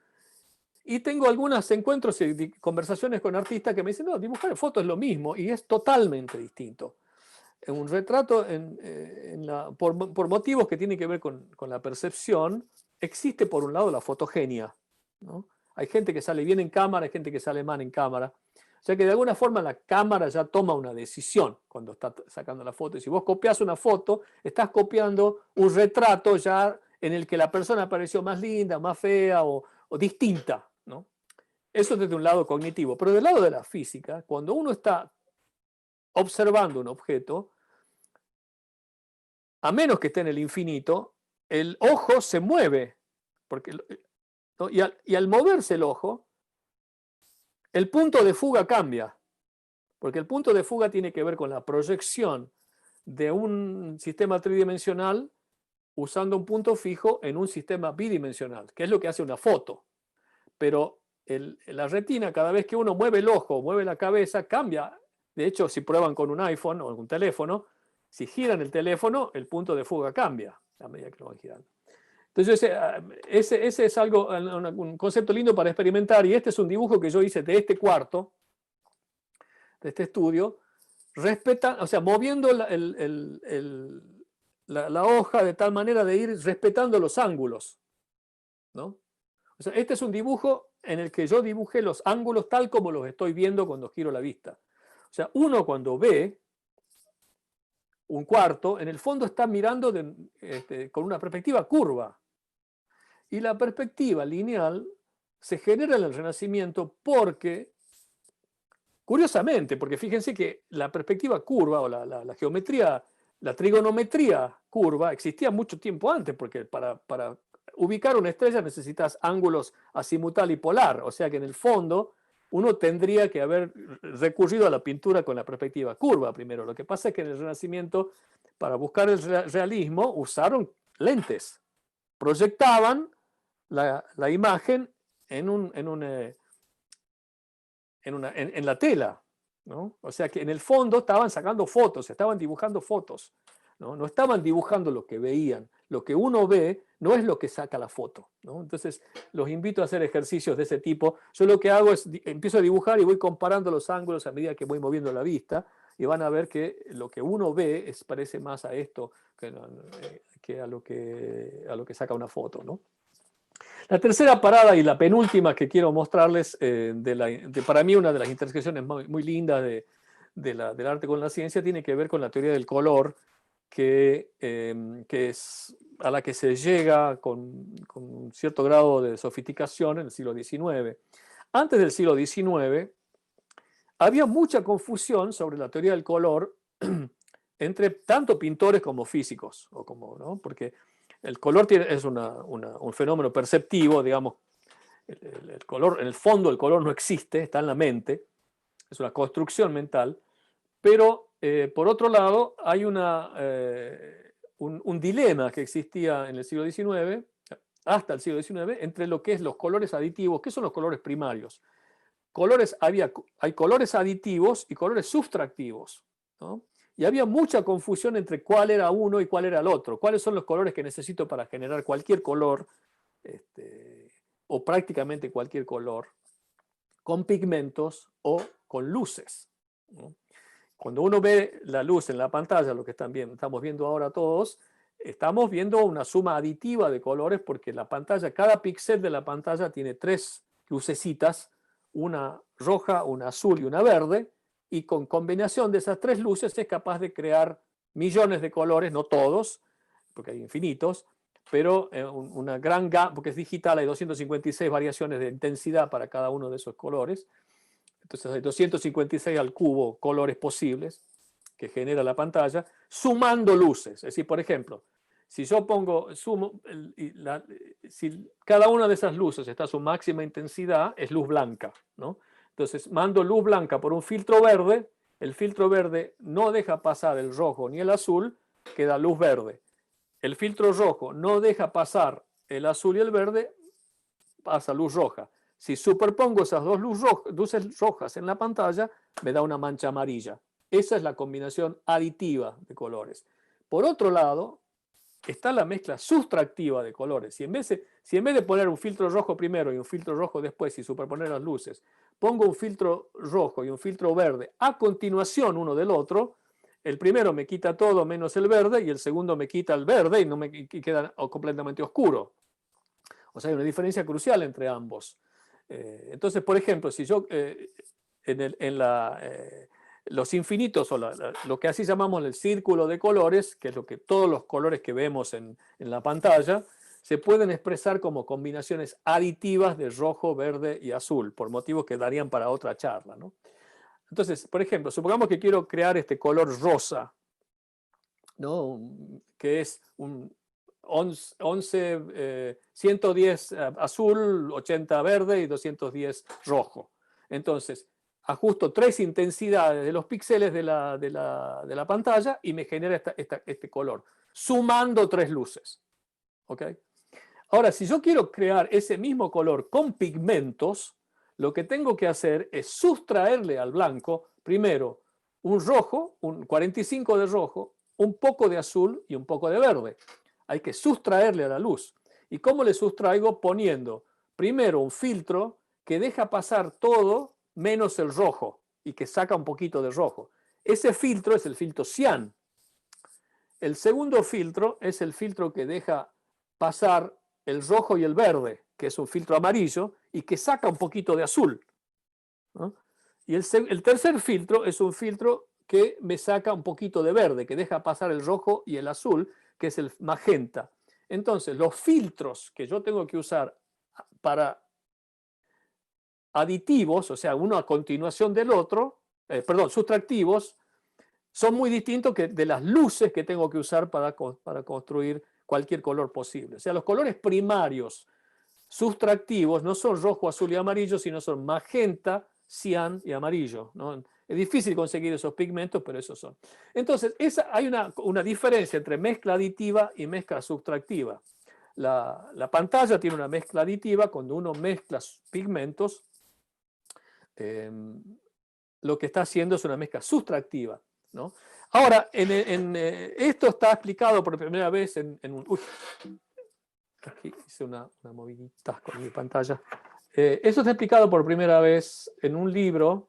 Y tengo algunos encuentros y conversaciones con artistas que me dicen, no, dibujar en foto es lo mismo y es totalmente distinto. En un retrato, por motivos que tienen que ver con la percepción, existe por un lado la fotogenia, ¿no? Hay gente que sale bien en cámara, hay gente que sale mal en cámara. O sea que de alguna forma la cámara ya toma una decisión cuando está sacando la foto. Y si vos copias una foto, estás copiando un retrato ya en el que la persona apareció más linda, más fea o distinta, ¿no? Eso desde un lado cognitivo. Pero del lado de la física, cuando uno está observando un objeto, a menos que esté en el infinito, el ojo se mueve. ¿No? Y al moverse el ojo, el punto de fuga cambia. Porque el punto de fuga tiene que ver con la proyección de un sistema tridimensional usando un punto fijo en un sistema bidimensional, que es lo que hace una foto. Pero la retina, cada vez que uno mueve el ojo, mueve la cabeza, cambia. De hecho, si prueban con un iPhone o un teléfono, si giran el teléfono, el punto de fuga cambia a medida que lo van girando. Entonces, ese es un concepto lindo para experimentar. Y este es un dibujo que yo hice de este cuarto, de este estudio, moviendo la hoja de tal manera de ir respetando los ángulos, ¿no? O sea, este es un dibujo en el que yo dibujé los ángulos tal como los estoy viendo cuando giro la vista. O sea, uno cuando ve un cuarto, en el fondo está mirando con una perspectiva curva. Y la perspectiva lineal se genera en el Renacimiento porque, curiosamente, porque fíjense que la perspectiva curva o la geometría, la trigonometría curva existía mucho tiempo antes, porque para ubicar una estrella necesitas ángulos azimutal y polar, o sea que en el fondo uno tendría que haber recurrido a la pintura con la perspectiva curva primero. Lo que pasa es que en el Renacimiento, para buscar el realismo, usaron lentes. Proyectaban la imagen en la tela, ¿no? O sea que en el fondo estaban sacando fotos, estaban dibujando fotos, ¿no? No estaban dibujando lo que veían. Lo que uno ve no es lo que saca la foto, ¿no? Entonces los invito a hacer ejercicios de ese tipo. Yo lo que hago es empiezo a dibujar y voy comparando los ángulos a medida que voy moviendo la vista, y van a ver que lo que uno ve parece más a esto que a lo que saca una foto, ¿no? La tercera parada y la penúltima que quiero mostrarles, para mí una de las intersecciones muy lindas del arte con la ciencia, tiene que ver con la teoría del color, que es a la que se llega con un cierto grado de sofisticación en el siglo XIX. Antes del siglo XIX había mucha confusión sobre la teoría del color entre tanto pintores como físicos, ¿no? Porque el color es un fenómeno perceptivo, digamos. El color, en el fondo el color no existe, está en la mente, es una construcción mental, pero por otro lado hay un dilema que existía en el siglo XIX, hasta el siglo XIX, entre lo que es los colores aditivos. ¿Qué son los colores primarios? Hay colores aditivos y colores sustractivos, ¿no? Y había mucha confusión entre cuál era uno y cuál era el otro. ¿Cuáles son los colores que necesito para generar cualquier color, o prácticamente cualquier color, con pigmentos o con luces, ¿no? Cuando uno ve la luz en la pantalla, lo que estamos viendo ahora todos, estamos viendo una suma aditiva de colores, porque la pantalla, cada píxel de la pantalla tiene 3 lucecitas, una roja, una azul y una verde, y con combinación de esas 3 luces es capaz de crear millones de colores, no todos, porque hay infinitos, pero una gran gama, porque es digital, hay 256 variaciones de intensidad para cada uno de esos colores. Entonces hay 256 al cubo colores posibles que genera la pantalla, sumando luces. Es decir, por ejemplo, si yo si cada una de esas luces está a su máxima intensidad, es luz blanca, ¿no? Entonces mando luz blanca por un filtro verde, el filtro verde no deja pasar el rojo ni el azul, queda luz verde. El filtro rojo no deja pasar el azul y el verde, pasa luz roja. Si superpongo esas dos luces rojas en la pantalla, me da una mancha amarilla. Esa es la combinación aditiva de colores. Por otro lado, está la mezcla sustractiva de colores. Si en vez de poner un filtro rojo primero y un filtro rojo después y superponer las luces, pongo un filtro rojo y un filtro verde a continuación uno del otro, el primero me quita todo menos el verde y el segundo me quita el verde y queda completamente oscuro. O sea, hay una diferencia crucial entre ambos. Entonces, por ejemplo, si yo los infinitos, o lo que así llamamos el círculo de colores, que es todos los colores que vemos en la pantalla, se pueden expresar como combinaciones aditivas de rojo, verde y azul, por motivos que darían para otra charla, ¿no? Entonces, por ejemplo, supongamos que quiero crear este color rosa, ¿no? Que es un 110 azul, 80 verde y 210 rojo. Entonces, ajusto 3 intensidades de los píxeles de la pantalla y me genera este color, sumando 3 luces. ¿Ok? Ahora, si yo quiero crear ese mismo color con pigmentos, lo que tengo que hacer es sustraerle al blanco, primero, un rojo, un 45 de rojo, un poco de azul y un poco de verde. Hay que sustraerle a la luz. ¿Y cómo le sustraigo? Poniendo primero un filtro que deja pasar todo menos el rojo y que saca un poquito de rojo. Ese filtro es el filtro cian. El segundo filtro es el filtro que deja pasar el rojo y el verde, que es un filtro amarillo y que saca un poquito de azul, ¿no? Y el tercer filtro es un filtro que me saca un poquito de verde, que deja pasar el rojo y el azul, que es el magenta. Entonces, los filtros que yo tengo que usar para aditivos, o sea, uno a continuación del otro, sustractivos, son muy distintos de las luces que tengo que usar para construir cualquier color posible. O sea, los colores primarios sustractivos no son rojo, azul y amarillo, sino son magenta, cian y amarillo, ¿no? Es difícil conseguir esos pigmentos, pero esos son. Entonces, hay una diferencia entre mezcla aditiva y mezcla sustractiva. La pantalla tiene una mezcla aditiva. Cuando uno mezcla pigmentos, lo que está haciendo es una mezcla sustractiva, ¿no? Ahora, esto está explicado por primera vez uy, aquí hice una movidita con mi pantalla. Esto está explicado por primera vez en un libro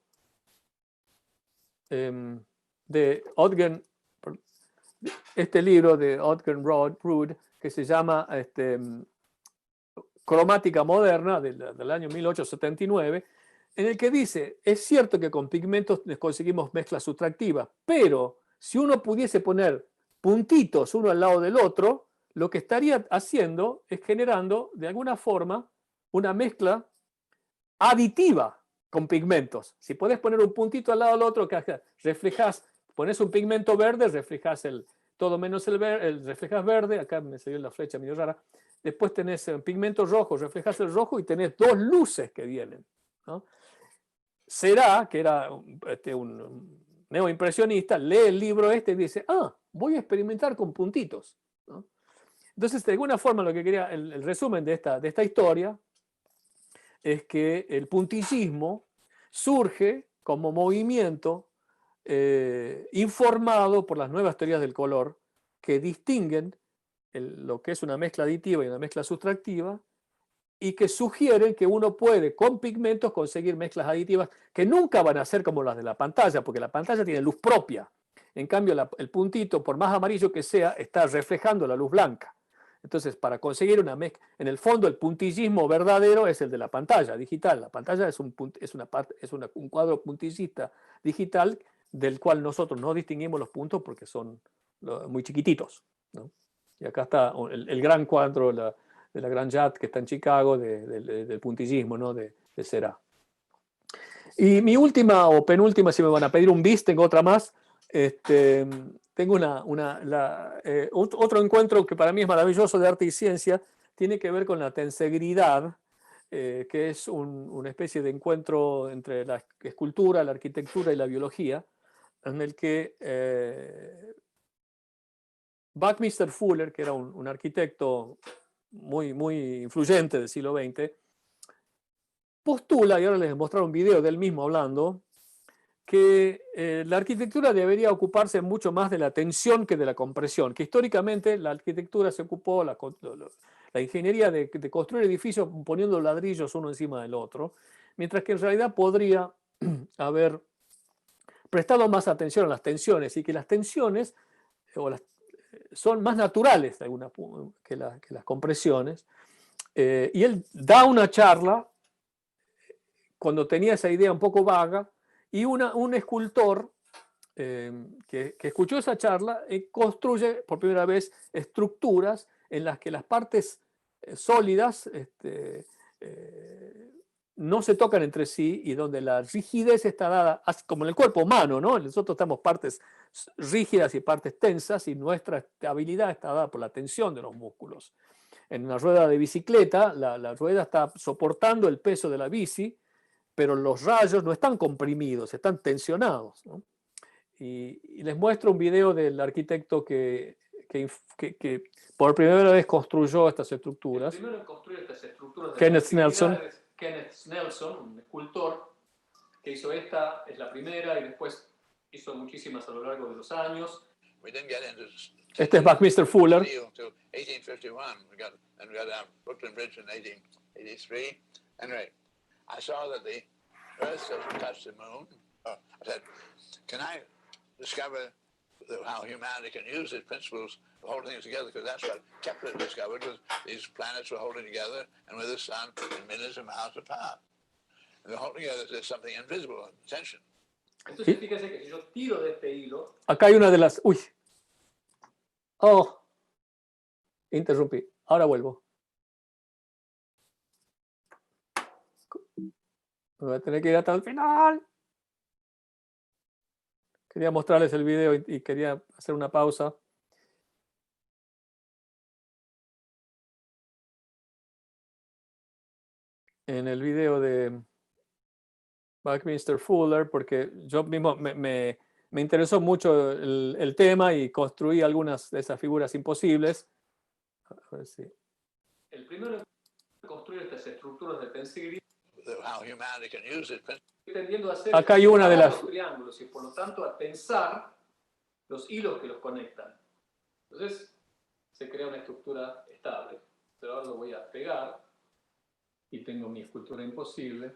de Ogden, este libro de Ogden Rood, que se llama Cromática Moderna, del año 1879, en el que dice, es cierto que con pigmentos conseguimos mezclas sustractivas, pero si uno pudiese poner puntitos uno al lado del otro, lo que estaría haciendo es generando, de alguna forma, una mezcla aditiva con pigmentos. Si podés poner un puntito al lado del otro, que reflejas, pones un pigmento verde, reflejas todo menos reflejas verde, acá me salió la flecha medio rara, después tenés pigmento rojo, reflejas el rojo y tenés dos luces que vienen, ¿no? Será, que era un neoimpresionista, lee el libro y dice, voy a experimentar con puntitos, ¿no? Entonces, de alguna forma, lo que quería, el resumen de esta historia es que el puntillismo surge como movimiento informado por las nuevas teorías del color que distinguen lo que es una mezcla aditiva y una mezcla sustractiva, y que sugieren que uno puede con pigmentos conseguir mezclas aditivas que nunca van a ser como las de la pantalla, porque la pantalla tiene luz propia. En cambio, el puntito, por más amarillo que sea, está reflejando la luz blanca. Entonces, para conseguir una mezcla, en el fondo el puntillismo verdadero es el de la pantalla digital. La pantalla es un cuadro puntillista digital del cual nosotros no distinguimos los puntos porque son muy chiquititos, ¿no? Y acá está el gran cuadro de la Grand Jatte que está en Chicago, del puntillismo, ¿no? de Seurat. Y mi última o penúltima, si me van a pedir un bis, tengo otra más. Tengo otro encuentro que para mí es maravilloso de arte y ciencia, tiene que ver con la tensegridad, que es una especie de encuentro entre la escultura, la arquitectura y la biología, en el que Buckminster Fuller, que era un arquitecto muy, muy influyente del siglo XX, postula, y ahora les voy a mostrar un video de él mismo hablando, que la arquitectura debería ocuparse mucho más de la tensión que de la compresión, que históricamente la arquitectura se ocupó, la ingeniería de construir edificios poniendo ladrillos uno encima del otro, mientras que en realidad podría haber prestado más atención a las tensiones, y que las tensiones son más naturales que las compresiones. Y él da una charla cuando tenía esa idea un poco vaga, y un escultor que escuchó esa charla construye por primera vez estructuras en las que las partes sólidas no se tocan entre sí, y donde la rigidez está dada, como en el cuerpo humano, ¿no? Nosotros tenemos partes rígidas y partes tensas, y nuestra estabilidad está dada por la tensión de los músculos. En una rueda de bicicleta, la rueda está soportando el peso de la bici, pero los rayos no están comprimidos, están tensionados, ¿no? Y les muestro un video del arquitecto que por primera vez construyó estas estructuras. El primero en construir estas estructuras, Kenneth Snelson. Kenneth Snelson, un escultor que hizo esta, es la primera, y después hizo muchísimas a lo largo de los años. Este es Buckminster Fuller. 1851, we got Brooklyn Bridge in 1883. Anyway, I saw that the Earth doesn't touch the moon. I said, can I discover how humanity can use these principles of holding things together? Because that's what Kepler discovered, was these planets were holding together, and with the sun in millions of miles apart. And they're holding together, there's something invisible, tension. Entonces, fíjese que si yo tiro de este hilo... Acá hay una de las... ¡Uy! ¡Oh! Interrumpí. Ahora vuelvo. Me voy a tener que ir hasta el final. Quería mostrarles el video y quería hacer una pausa. En el video de Buckminster Fuller, porque yo mismo me interesó mucho el tema y construí algunas de esas figuras imposibles. A ver si. El primero es construir estas estructuras de tensigrid. how humanity can use it. Tendiendo a hacer acá hay una de las triángulos y por lo tanto a tensar los hilos que los conectan. Entonces se crea una estructura estable. Pero ahora lo voy a pegar y tengo mi escultura imposible.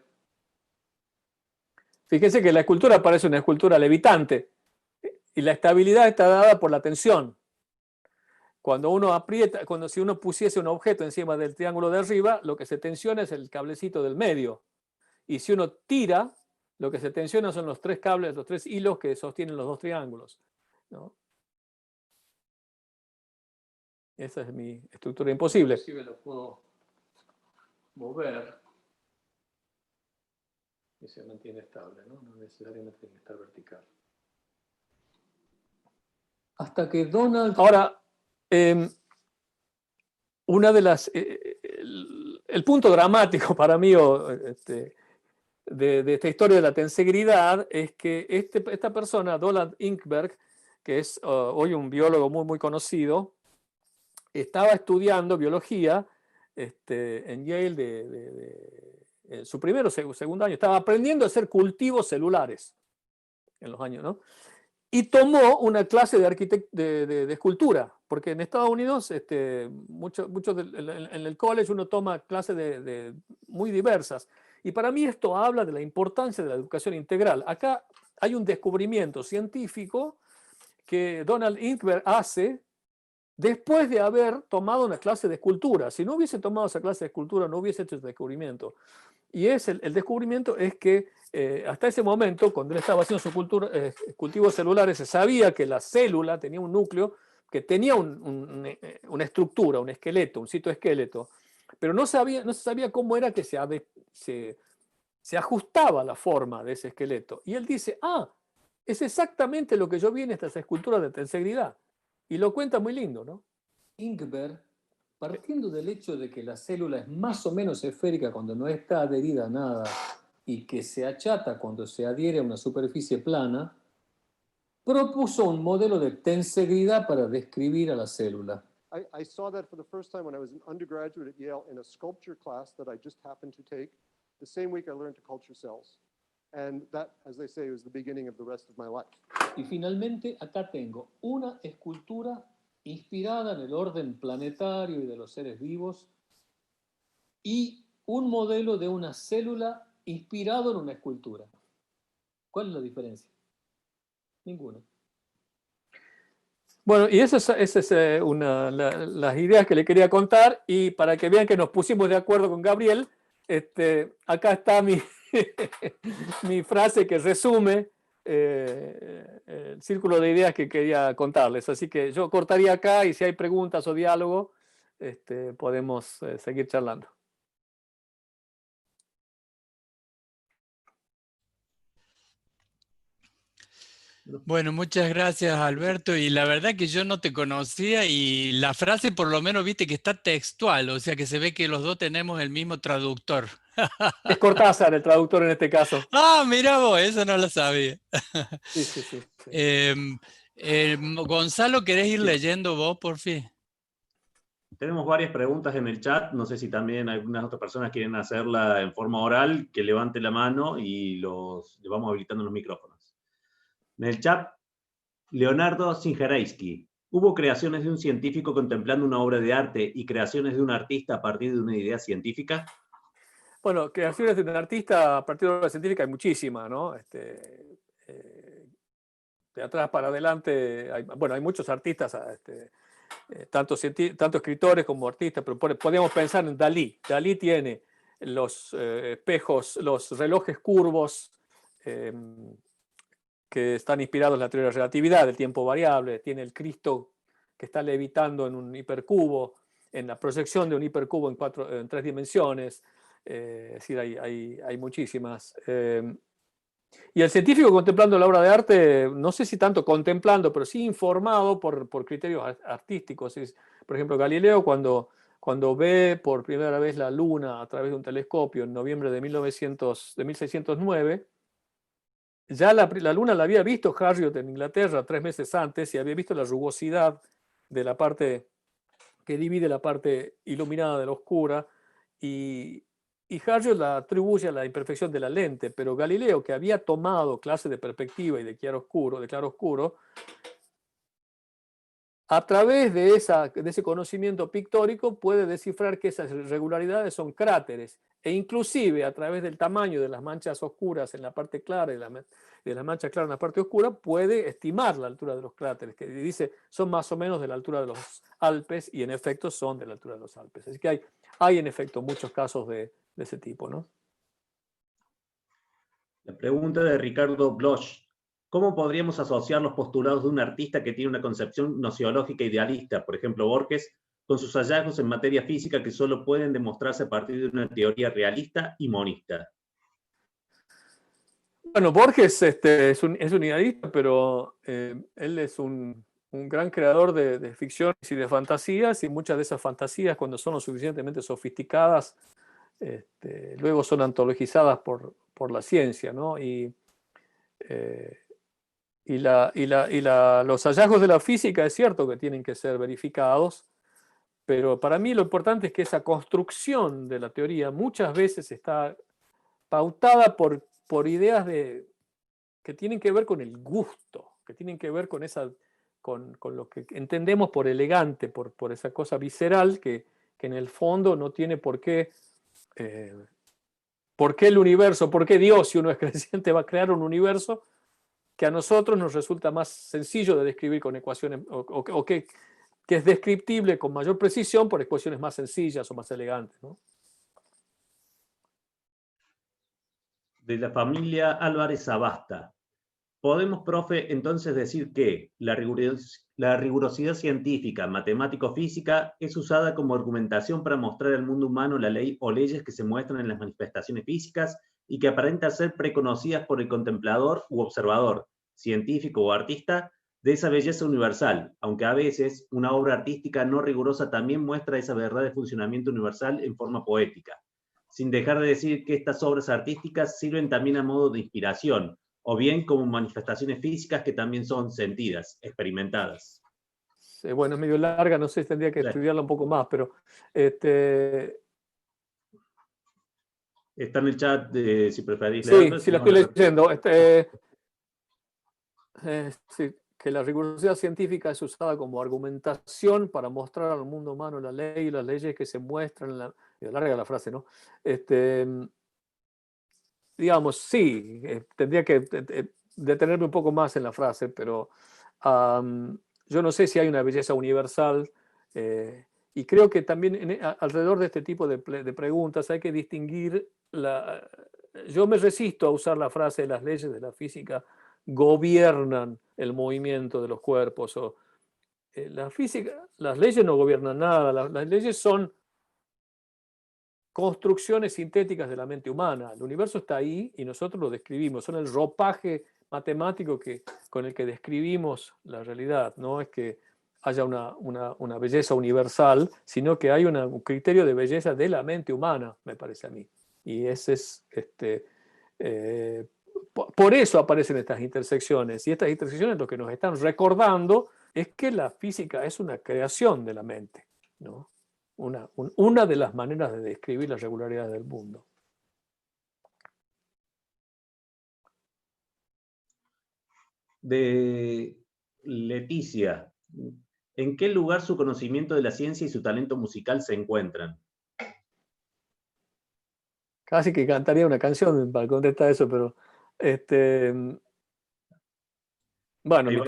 Fíjense que la escultura parece una escultura levitante y la estabilidad está dada por la tensión. Cuando uno aprieta, si uno pusiese un objeto encima del triángulo de arriba, lo que se tensiona es el cablecito del medio. Y si uno tira, lo que se tensiona son los tres cables, los tres hilos que sostienen los dos triángulos, ¿no? Esa es mi estructura imposible. Inclusive lo puedo mover y se mantiene estable, ¿no? No necesariamente tiene que estar vertical. Hasta que Donald... Ahora, una de las... el punto dramático para mí de esta historia de la tensegridad es que esta persona, Donald Inkberg, que es hoy un biólogo muy, muy conocido, estaba estudiando biología en Yale su primero o segundo año. Estaba aprendiendo a hacer cultivos celulares en los años, ¿no? Y tomó una clase de escultura, porque en Estados Unidos en el college uno toma clases muy diversas. Y para mí esto habla de la importancia de la educación integral. Acá hay un descubrimiento científico que Donald Inkberg hace después de haber tomado una clase de escultura. Si no hubiese tomado esa clase de escultura, no hubiese hecho ese descubrimiento. Y el descubrimiento es que hasta ese momento, cuando él estaba haciendo sus cultivos celulares, se sabía que la célula tenía un núcleo que tenía una estructura, un esqueleto, un citoesqueleto, pero no se sabía cómo era que se ajustaba la forma de ese esqueleto. Y él dice, es exactamente lo que yo vi en estas esculturas de tensegridad. Y lo cuenta muy lindo, ¿no? Inkberg, partiendo del hecho de que la célula es más o menos esférica cuando no está adherida a nada y que se achata cuando se adhiere a una superficie plana, propuso un modelo de tensegridad para describir a la célula. I saw that for the first time when I was an undergraduate at Yale in a sculpture class that I just happened to take. The same week I learned to culture cells. And that, as they say, was the beginning of the rest of my life. Y finalmente acá tengo una escultura inspirada en el orden planetario y de los seres vivos y un modelo de una célula inspirado en una escultura. ¿Cuál es la diferencia? Ninguna. Bueno, y esas es las ideas que le quería contar, y para que vean que nos pusimos de acuerdo con Gabriel, acá está mi frase que resume el círculo de ideas que quería contarles. Así que yo cortaría acá y si hay preguntas o diálogo, podemos seguir charlando. Bueno, muchas gracias, Alberto. Y la verdad que yo no te conocía y la frase por lo menos viste que está textual, o sea que se ve que los dos tenemos el mismo traductor. Es Cortázar el traductor en este caso. Mira vos, eso no lo sabía. Sí. Gonzalo, ¿querés ir leyendo vos, por fin? Tenemos varias preguntas en el chat. No sé si también algunas otras personas quieren hacerla en forma oral, que levante la mano y le vamos habilitando los micrófonos. En el chat, Leonardo Singereisky. ¿Hubo creaciones de un científico contemplando una obra de arte y creaciones de un artista a partir de una idea científica? Bueno, creaciones de un artista a partir de una obra científica hay muchísimas, ¿no? De atrás para adelante, hay muchos artistas, tanto escritores como artistas, pero podemos pensar en Dalí. Dalí tiene los espejos, los relojes curvos, que están inspirados en la teoría de la relatividad, del tiempo variable, tiene el Cristo que está levitando en un hipercubo, en la proyección de un hipercubo en 3 dimensiones, es decir, hay muchísimas. Y el científico contemplando la obra de arte, no sé si tanto contemplando, pero sí informado por criterios artísticos. Por ejemplo, Galileo cuando ve por primera vez la Luna a través de un telescopio en noviembre de 1609, ya la luna la había visto Harriot en Inglaterra 3 meses antes y había visto la rugosidad de la parte que divide la parte iluminada de la oscura, y Harriot la atribuye a la imperfección de la lente, pero Galileo, que había tomado clase de perspectiva y de claroscuro, a través de ese conocimiento pictórico puede descifrar que esas irregularidades son cráteres, e inclusive a través del tamaño de las manchas oscuras en la parte clara y de las manchas claras en la parte oscura puede estimar la altura de los cráteres, que dice son más o menos de la altura de los Alpes, y en efecto son de la altura de los Alpes. Así que hay en efecto muchos casos de ese tipo, ¿no? La pregunta de Ricardo Bloch. ¿Cómo podríamos asociar los postulados de un artista que tiene una concepción nociológica idealista, por ejemplo Borges, con sus hallazgos en materia física que solo pueden demostrarse a partir de una teoría realista y monista? Bueno, Borges es un idealista, pero él es un gran creador de ficciones y de fantasías, y muchas de esas fantasías, cuando son lo suficientemente sofisticadas, luego son antologizadas por la ciencia, ¿no? Los hallazgos de la física es cierto que tienen que ser verificados, pero para mí lo importante es que esa construcción de la teoría muchas veces está pautada por ideas que tienen que ver con el gusto, que tienen que ver con lo que entendemos por elegante, por esa cosa visceral que en el fondo no tiene por qué el universo, por qué Dios, si uno es creyente, va a crear un universo que a nosotros nos resulta más sencillo de describir con ecuaciones, o que es descriptible con mayor precisión por ecuaciones más sencillas o más elegantes, ¿no? De la familia Álvarez Sabasta. ¿Podemos, profe, entonces decir que la rigurosidad científica, matemático-física, es usada como argumentación para mostrar al mundo humano la ley o leyes que se muestran en las manifestaciones físicas y que aparentan ser preconocidas por el contemplador u observador, científico o artista, de esa belleza universal, aunque a veces una obra artística no rigurosa también muestra esa verdad de funcionamiento universal en forma poética, sin dejar de decir que estas obras artísticas sirven también a modo de inspiración, o bien como manifestaciones físicas que también son sentidas, experimentadas? Bueno, es medio larga, no sé, tendría que estudiarla un poco más, pero está en el chat, si preferís leerlo. Sí, la estoy leyendo. Sí, que la rigurosidad científica es usada como argumentación para mostrar al mundo humano la ley y las leyes que se muestran larga la frase, ¿no? Digamos, sí, tendría que detenerme un poco más en la frase, pero yo no sé si hay una belleza universal, y creo que también alrededor de este tipo de preguntas hay que distinguir yo me resisto a usar la frase de las leyes de la física gobiernan el movimiento de los cuerpos, las leyes no gobiernan nada, las leyes son construcciones sintéticas de la mente humana. El universo está ahí y nosotros lo describimos, son el ropaje matemático con el que describimos la realidad. No es que haya una belleza universal, sino que hay un criterio de belleza de la mente humana, me parece a mí. Y ese es por eso aparecen estas intersecciones, y estas intersecciones lo que nos están recordando es que la física es una creación de la mente, ¿no? Una de las maneras de describir la regularidad del mundo. De Leticia. ¿En qué lugar su conocimiento de la ciencia y su talento musical se encuentran? Casi que cantaría una canción para contestar eso, pero bueno, mi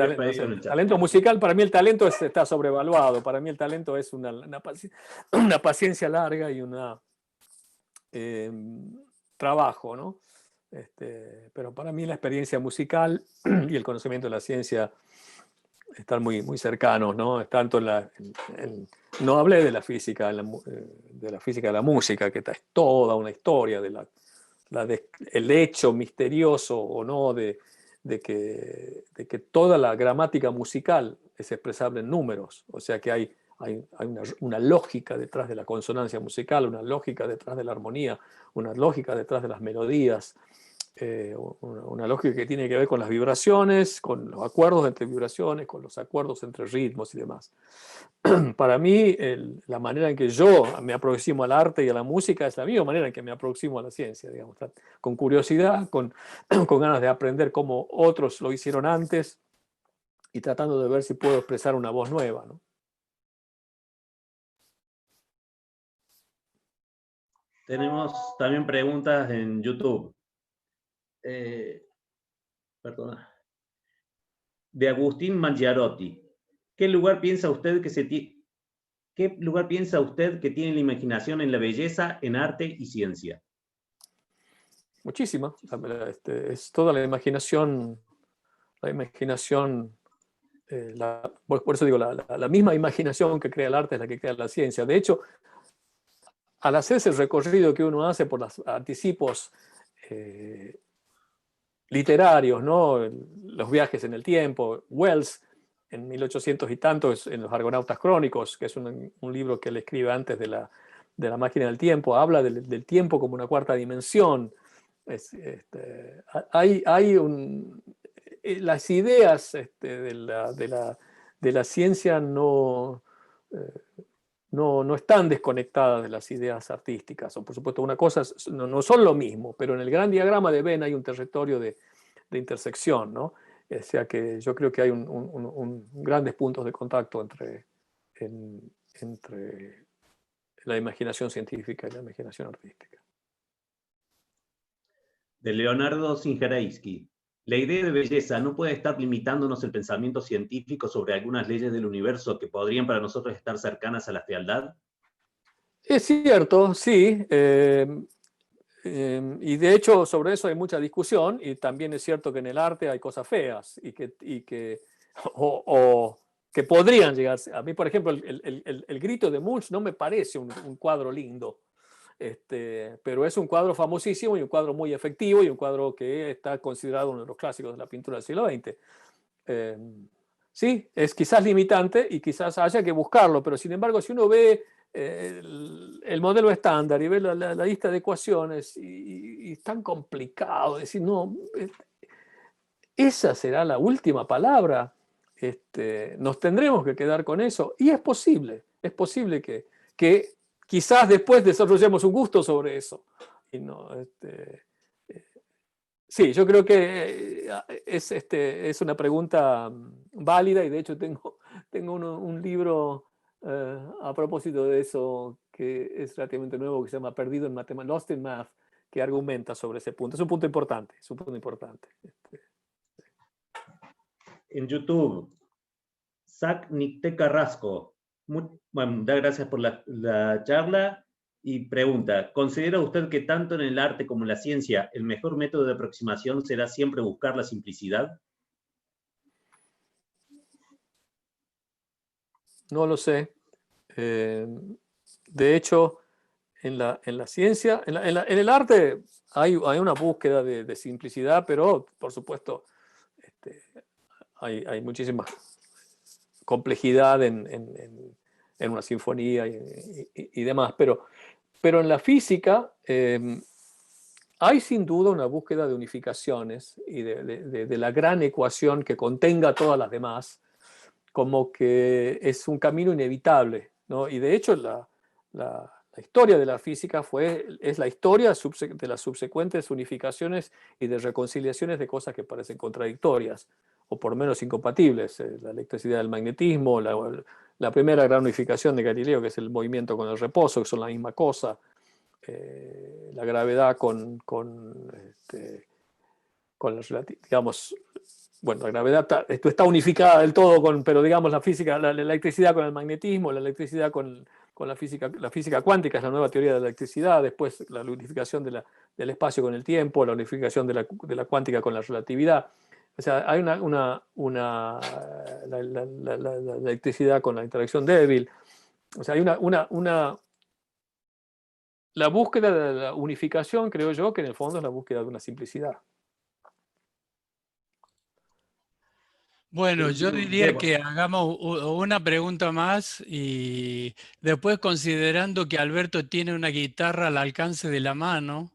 talento musical, para mí el talento está sobrevaluado. Para mí el talento es una paciencia larga y trabajo, ¿no? Pero para mí la experiencia musical y el conocimiento de la ciencia están muy, muy cercanos, ¿no? Tanto no hablé de la física, de la música, que es toda una historia el hecho misterioso o no de que toda la gramática musical es expresable en números, o sea que hay una lógica detrás de la consonancia musical, una lógica detrás de la armonía, una lógica detrás de las melodías, una lógica que tiene que ver con las vibraciones, con los acuerdos entre vibraciones, con los acuerdos entre ritmos y demás. Para mí, la manera en que yo me aproximo al arte y a la música es la misma manera en que me aproximo a la ciencia, digamos, con curiosidad, con ganas de aprender cómo otros lo hicieron antes y tratando de ver si puedo expresar una voz nueva, ¿no? Tenemos también preguntas en YouTube. Perdona. De Agustín Mangiarotti. ¿Qué lugar piensa usted que tiene la imaginación en la belleza, en arte y ciencia? Muchísima. Es toda la imaginación, por eso digo, la misma imaginación que crea el arte es la que crea la ciencia. De hecho, al hacerse el recorrido que uno hace por los anticipos literarios, ¿no? Los viajes en el tiempo, Wells, en 1800 y tantos, en Los Argonautas Crónicos, que es un libro que él escribe antes de la máquina del tiempo, habla del tiempo como una cuarta dimensión. Las ideas de la ciencia no están desconectadas de las ideas artísticas. O por supuesto, una cosa no son lo mismo, pero en el gran diagrama de Venn hay un territorio de intersección, ¿no? O sea que yo creo que hay grandes puntos de contacto entre la imaginación científica y la imaginación artística. De Leonardo Singereitsky. La idea de belleza no puede estar limitándonos el pensamiento científico sobre algunas leyes del universo que podrían para nosotros estar cercanas a la fealdad. Es cierto, sí. Y de hecho sobre eso hay mucha discusión, y también es cierto que en el arte hay cosas feas y que podrían llegarse. A mí, por ejemplo, el grito de Munch no me parece un cuadro lindo, pero es un cuadro famosísimo y un cuadro muy efectivo y un cuadro que está considerado uno de los clásicos de la pintura del siglo XX. Sí, es quizás limitante y quizás haya que buscarlo, pero sin embargo, si uno ve el modelo estándar y ve la lista de ecuaciones y es tan complicado decir, no, esa será la última palabra, nos tendremos que quedar con eso, y es posible que quizás después desarrollemos un gusto sobre eso. Y no, sí, yo creo que es una pregunta válida, y de hecho tengo un libro a propósito de eso, que es relativamente nuevo, que se llama Perdido en Matemáticas, Lost in Math, que argumenta sobre ese punto. Es un punto importante, En YouTube, Zach Nicté Carrasco. Bueno, da gracias por la charla y pregunta, ¿considera usted que tanto en el arte como en la ciencia el mejor método de aproximación será siempre buscar la simplicidad? No lo sé. De hecho, en la ciencia, en el arte hay una búsqueda de simplicidad, pero por supuesto hay muchísima complejidad en una sinfonía y demás. Pero en la física hay sin duda una búsqueda de unificaciones y de la gran ecuación que contenga todas las demás, como que es un camino inevitable, ¿no? Y de hecho la historia de la física es la historia de las subsecuentes unificaciones y de reconciliaciones de cosas que parecen contradictorias o por menos incompatibles. La electricidad del magnetismo, la primera gran unificación de Galileo, que es el movimiento con el reposo, que son la misma cosa. La gravedad con la digamos, bueno, la gravedad está unificada del todo, pero digamos la física, la electricidad con el magnetismo, la electricidad con la física cuántica es la nueva teoría de la electricidad, después la unificación del espacio con el tiempo, la unificación de la cuántica con la relatividad. O sea, hay la electricidad con la interacción débil. O sea, hay la búsqueda de la unificación, creo yo, que en el fondo es la búsqueda de una simplicidad. Bueno, yo diría que hagamos una pregunta más y después, considerando que Alberto tiene una guitarra al alcance de la mano,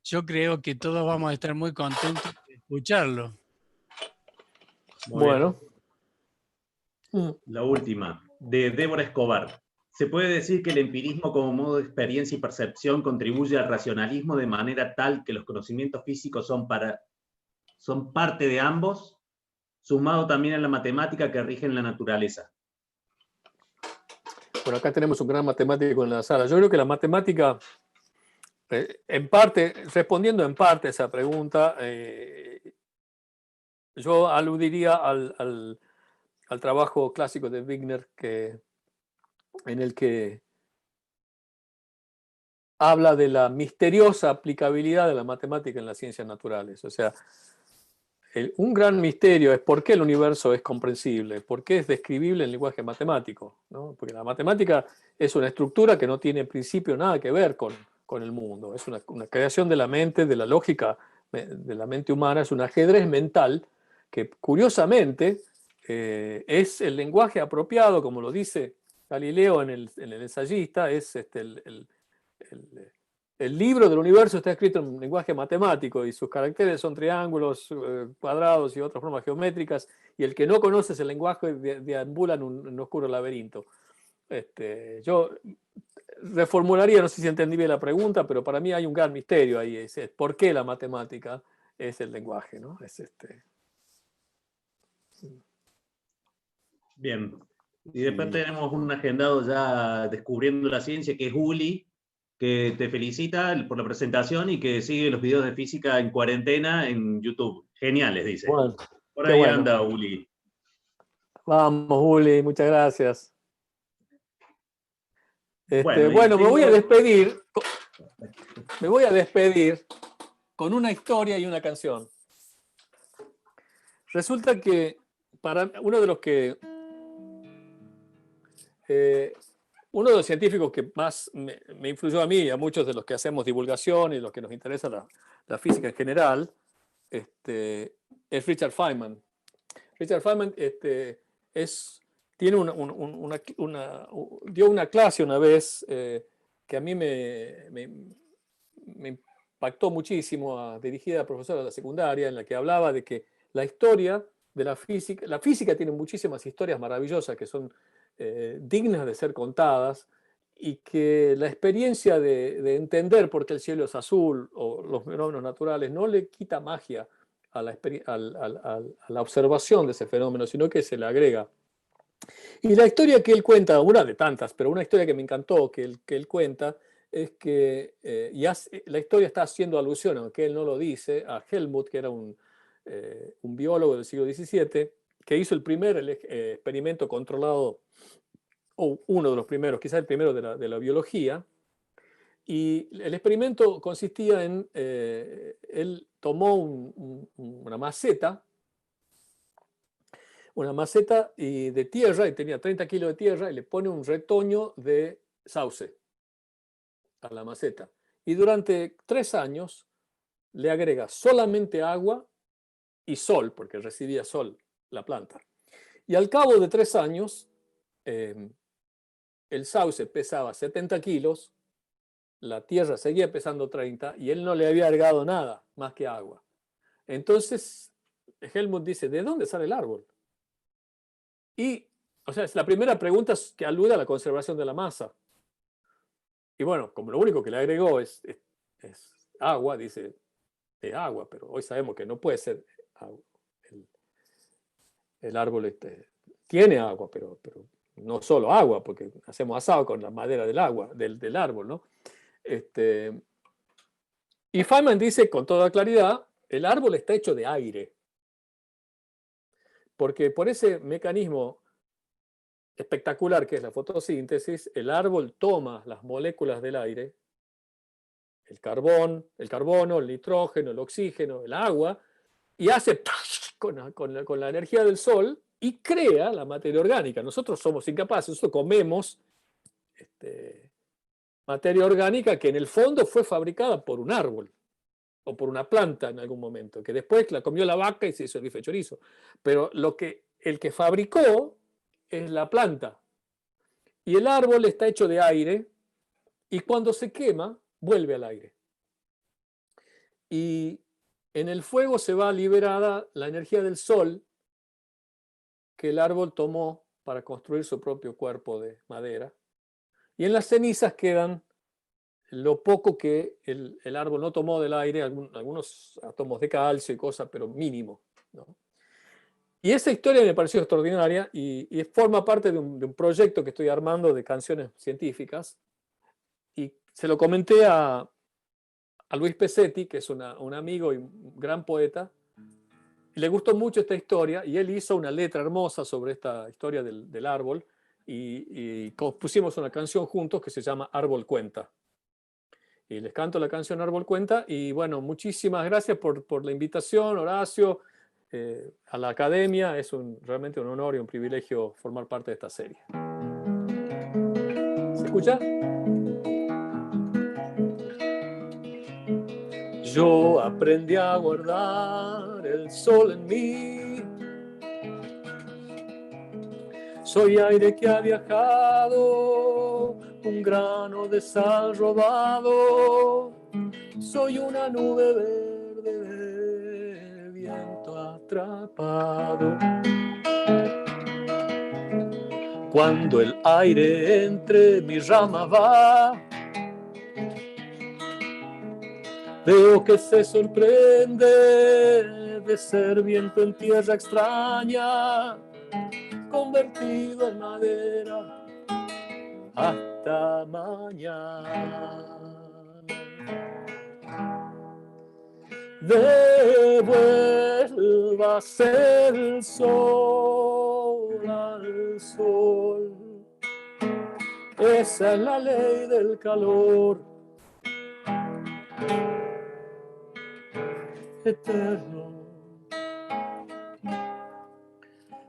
yo creo que todos vamos a estar muy contentos de escucharlo. Muy bien. Bueno. La última, de Débora Escobar. ¿Se puede decir que el empirismo como modo de experiencia y percepción contribuye al racionalismo de manera tal que los conocimientos físicos son parte de ambos, sumado también a la matemática que rige en la naturaleza? Bueno, acá tenemos un gran matemático en la sala. Yo creo que la matemática, en parte, respondiendo en parte a esa pregunta, yo aludiría al trabajo clásico de Wigner, en el que habla de la misteriosa aplicabilidad de la matemática en las ciencias naturales. O sea, un gran misterio es por qué el universo es comprensible, por qué es describible en lenguaje matemático, ¿no? Porque la matemática es una estructura que no tiene en principio nada que ver con el mundo. Es una creación de la mente, de la lógica de la mente humana, es un ajedrez mental que curiosamente es el lenguaje apropiado, como lo dice Galileo en el ensayista, es el libro del universo está escrito en un lenguaje matemático y sus caracteres son triángulos, cuadrados y otras formas geométricas, y el que no conoce ese lenguaje deambula en un oscuro laberinto. Yo reformularía, no sé si entendí bien la pregunta, pero para mí hay un gran misterio ahí, es por qué la matemática es el lenguaje, ¿no? Bien. Y después tenemos un agendado ya descubriendo la ciencia, que es Uli, que te felicita por la presentación y que sigue los videos de física en cuarentena en YouTube. Geniales, dice. Bueno, Por qué ahí bueno. anda, Uli. Vamos, Uli, muchas gracias. Bueno, me voy a despedir. Me voy a despedir con una historia y una canción. Resulta que para uno de los científicos que más me influyó a mí y a muchos de los que hacemos divulgación y los que nos interesa la física en general, es Richard Feynman. Richard Feynman dio una clase una vez que a mí me impactó muchísimo, dirigida a profesora de la secundaria, en la que hablaba de que la historia de la física tiene muchísimas historias maravillosas que son dignas de ser contadas, y que la experiencia de entender por qué el cielo es azul o los fenómenos naturales no le quita magia a la observación de ese fenómeno, sino que se le agrega. Y la historia que él cuenta, una de tantas, pero una historia que me encantó que él cuenta, es que la historia está haciendo alusión, aunque él no lo dice, a Helmut, que era un biólogo del siglo XVII, que hizo el primer experimento controlado, o uno de los primeros, quizás el primero de la biología. Y el experimento consistía en, él tomó una maceta de tierra, y tenía 30 kilos de tierra, y le pone un retoño de sauce a la maceta. Y durante 3 años le agrega solamente agua y sol, porque recibía sol la planta. Y al cabo de 3 años, el sauce pesaba 70 kilos, la tierra seguía pesando 30, y él no le había agregado nada más que agua. Entonces, Helmut dice, ¿de dónde sale el árbol? Y, o sea, es la primera pregunta que alude a la conservación de la masa. Y bueno, como lo único que le agregó es agua, dice, es agua, pero hoy sabemos que no puede ser agua. El árbol tiene agua, pero no solo agua, porque hacemos asado con la madera del árbol, ¿no? Y Feynman dice con toda claridad, el árbol está hecho de aire. Porque por ese mecanismo espectacular que es la fotosíntesis, el árbol toma las moléculas del aire, el carbono, el nitrógeno, el oxígeno, el agua, y hace con la energía del sol y crea la materia orgánica. Nosotros somos incapaces, nosotros comemos materia orgánica que en el fondo fue fabricada por un árbol o por una planta en algún momento, que después la comió la vaca y se hizo el bife chorizo. Pero el que fabricó es la planta. Y el árbol está hecho de aire, y cuando se quema, vuelve al aire. y en el fuego se va liberada la energía del sol que el árbol tomó para construir su propio cuerpo de madera. Y en las cenizas quedan lo poco que el árbol no tomó del aire, algunos átomos de calcio y cosas, pero mínimo, ¿no? Y esa historia me pareció extraordinaria y forma parte de un proyecto que estoy armando de canciones científicas. Y se lo comenté a Luis Pesetti, que es un amigo y un gran poeta, y le gustó mucho esta historia, y él hizo una letra hermosa sobre esta historia del árbol, y compusimos una canción juntos que se llama Árbol Cuenta. Y les canto la canción Árbol Cuenta, y bueno, muchísimas gracias por la invitación, Horacio, a la academia. Es realmente un honor y un privilegio formar parte de esta serie. ¿Se escucha? Yo aprendí a guardar el sol en mí. Soy aire que ha viajado, un grano de sal robado. Soy una nube verde de viento atrapado. Cuando el aire entre mis ramas va, veo que se sorprende de ser viento en tierra extraña, convertido en madera hasta mañana. Devuélvase el sol al sol. Esa es la ley del calor eterno.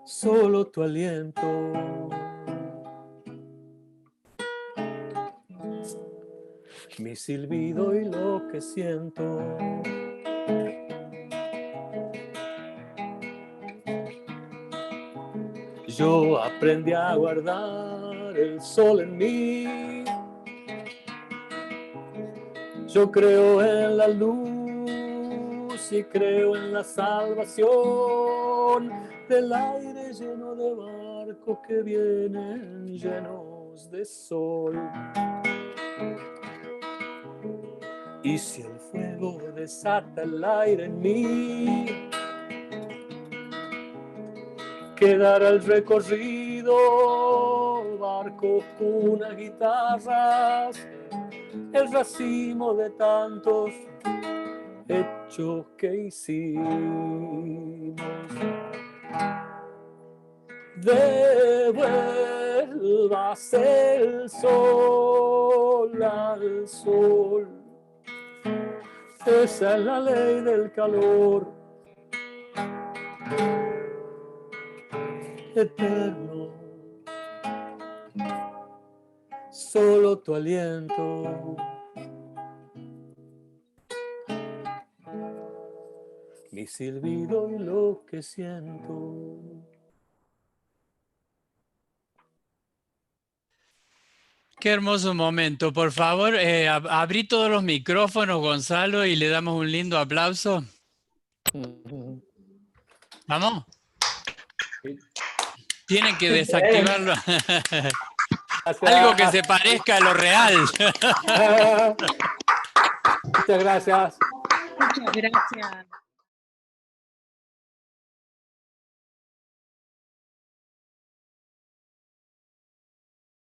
Solo tu aliento, mi silbido y lo que siento. Yo aprendí a guardar el sol en mí. Yo creo en la luz y creo en la salvación del aire lleno de barcos que vienen llenos de sol. Y si el fuego desata el aire en mí, quedará el recorrido, barcos, cunas, guitarras, el racimo de tantos hechos que hicimos. Devuélvase el sol al sol. Esa es la ley del calor eterno. Solo tu aliento, mi silbido y lo que siento. Qué hermoso momento. Por favor, abrí todos los micrófonos, Gonzalo, y le damos un lindo aplauso. ¿Vamos? Tienen que desactivarlo. Algo que se parezca a lo real. Muchas gracias. Muchas gracias.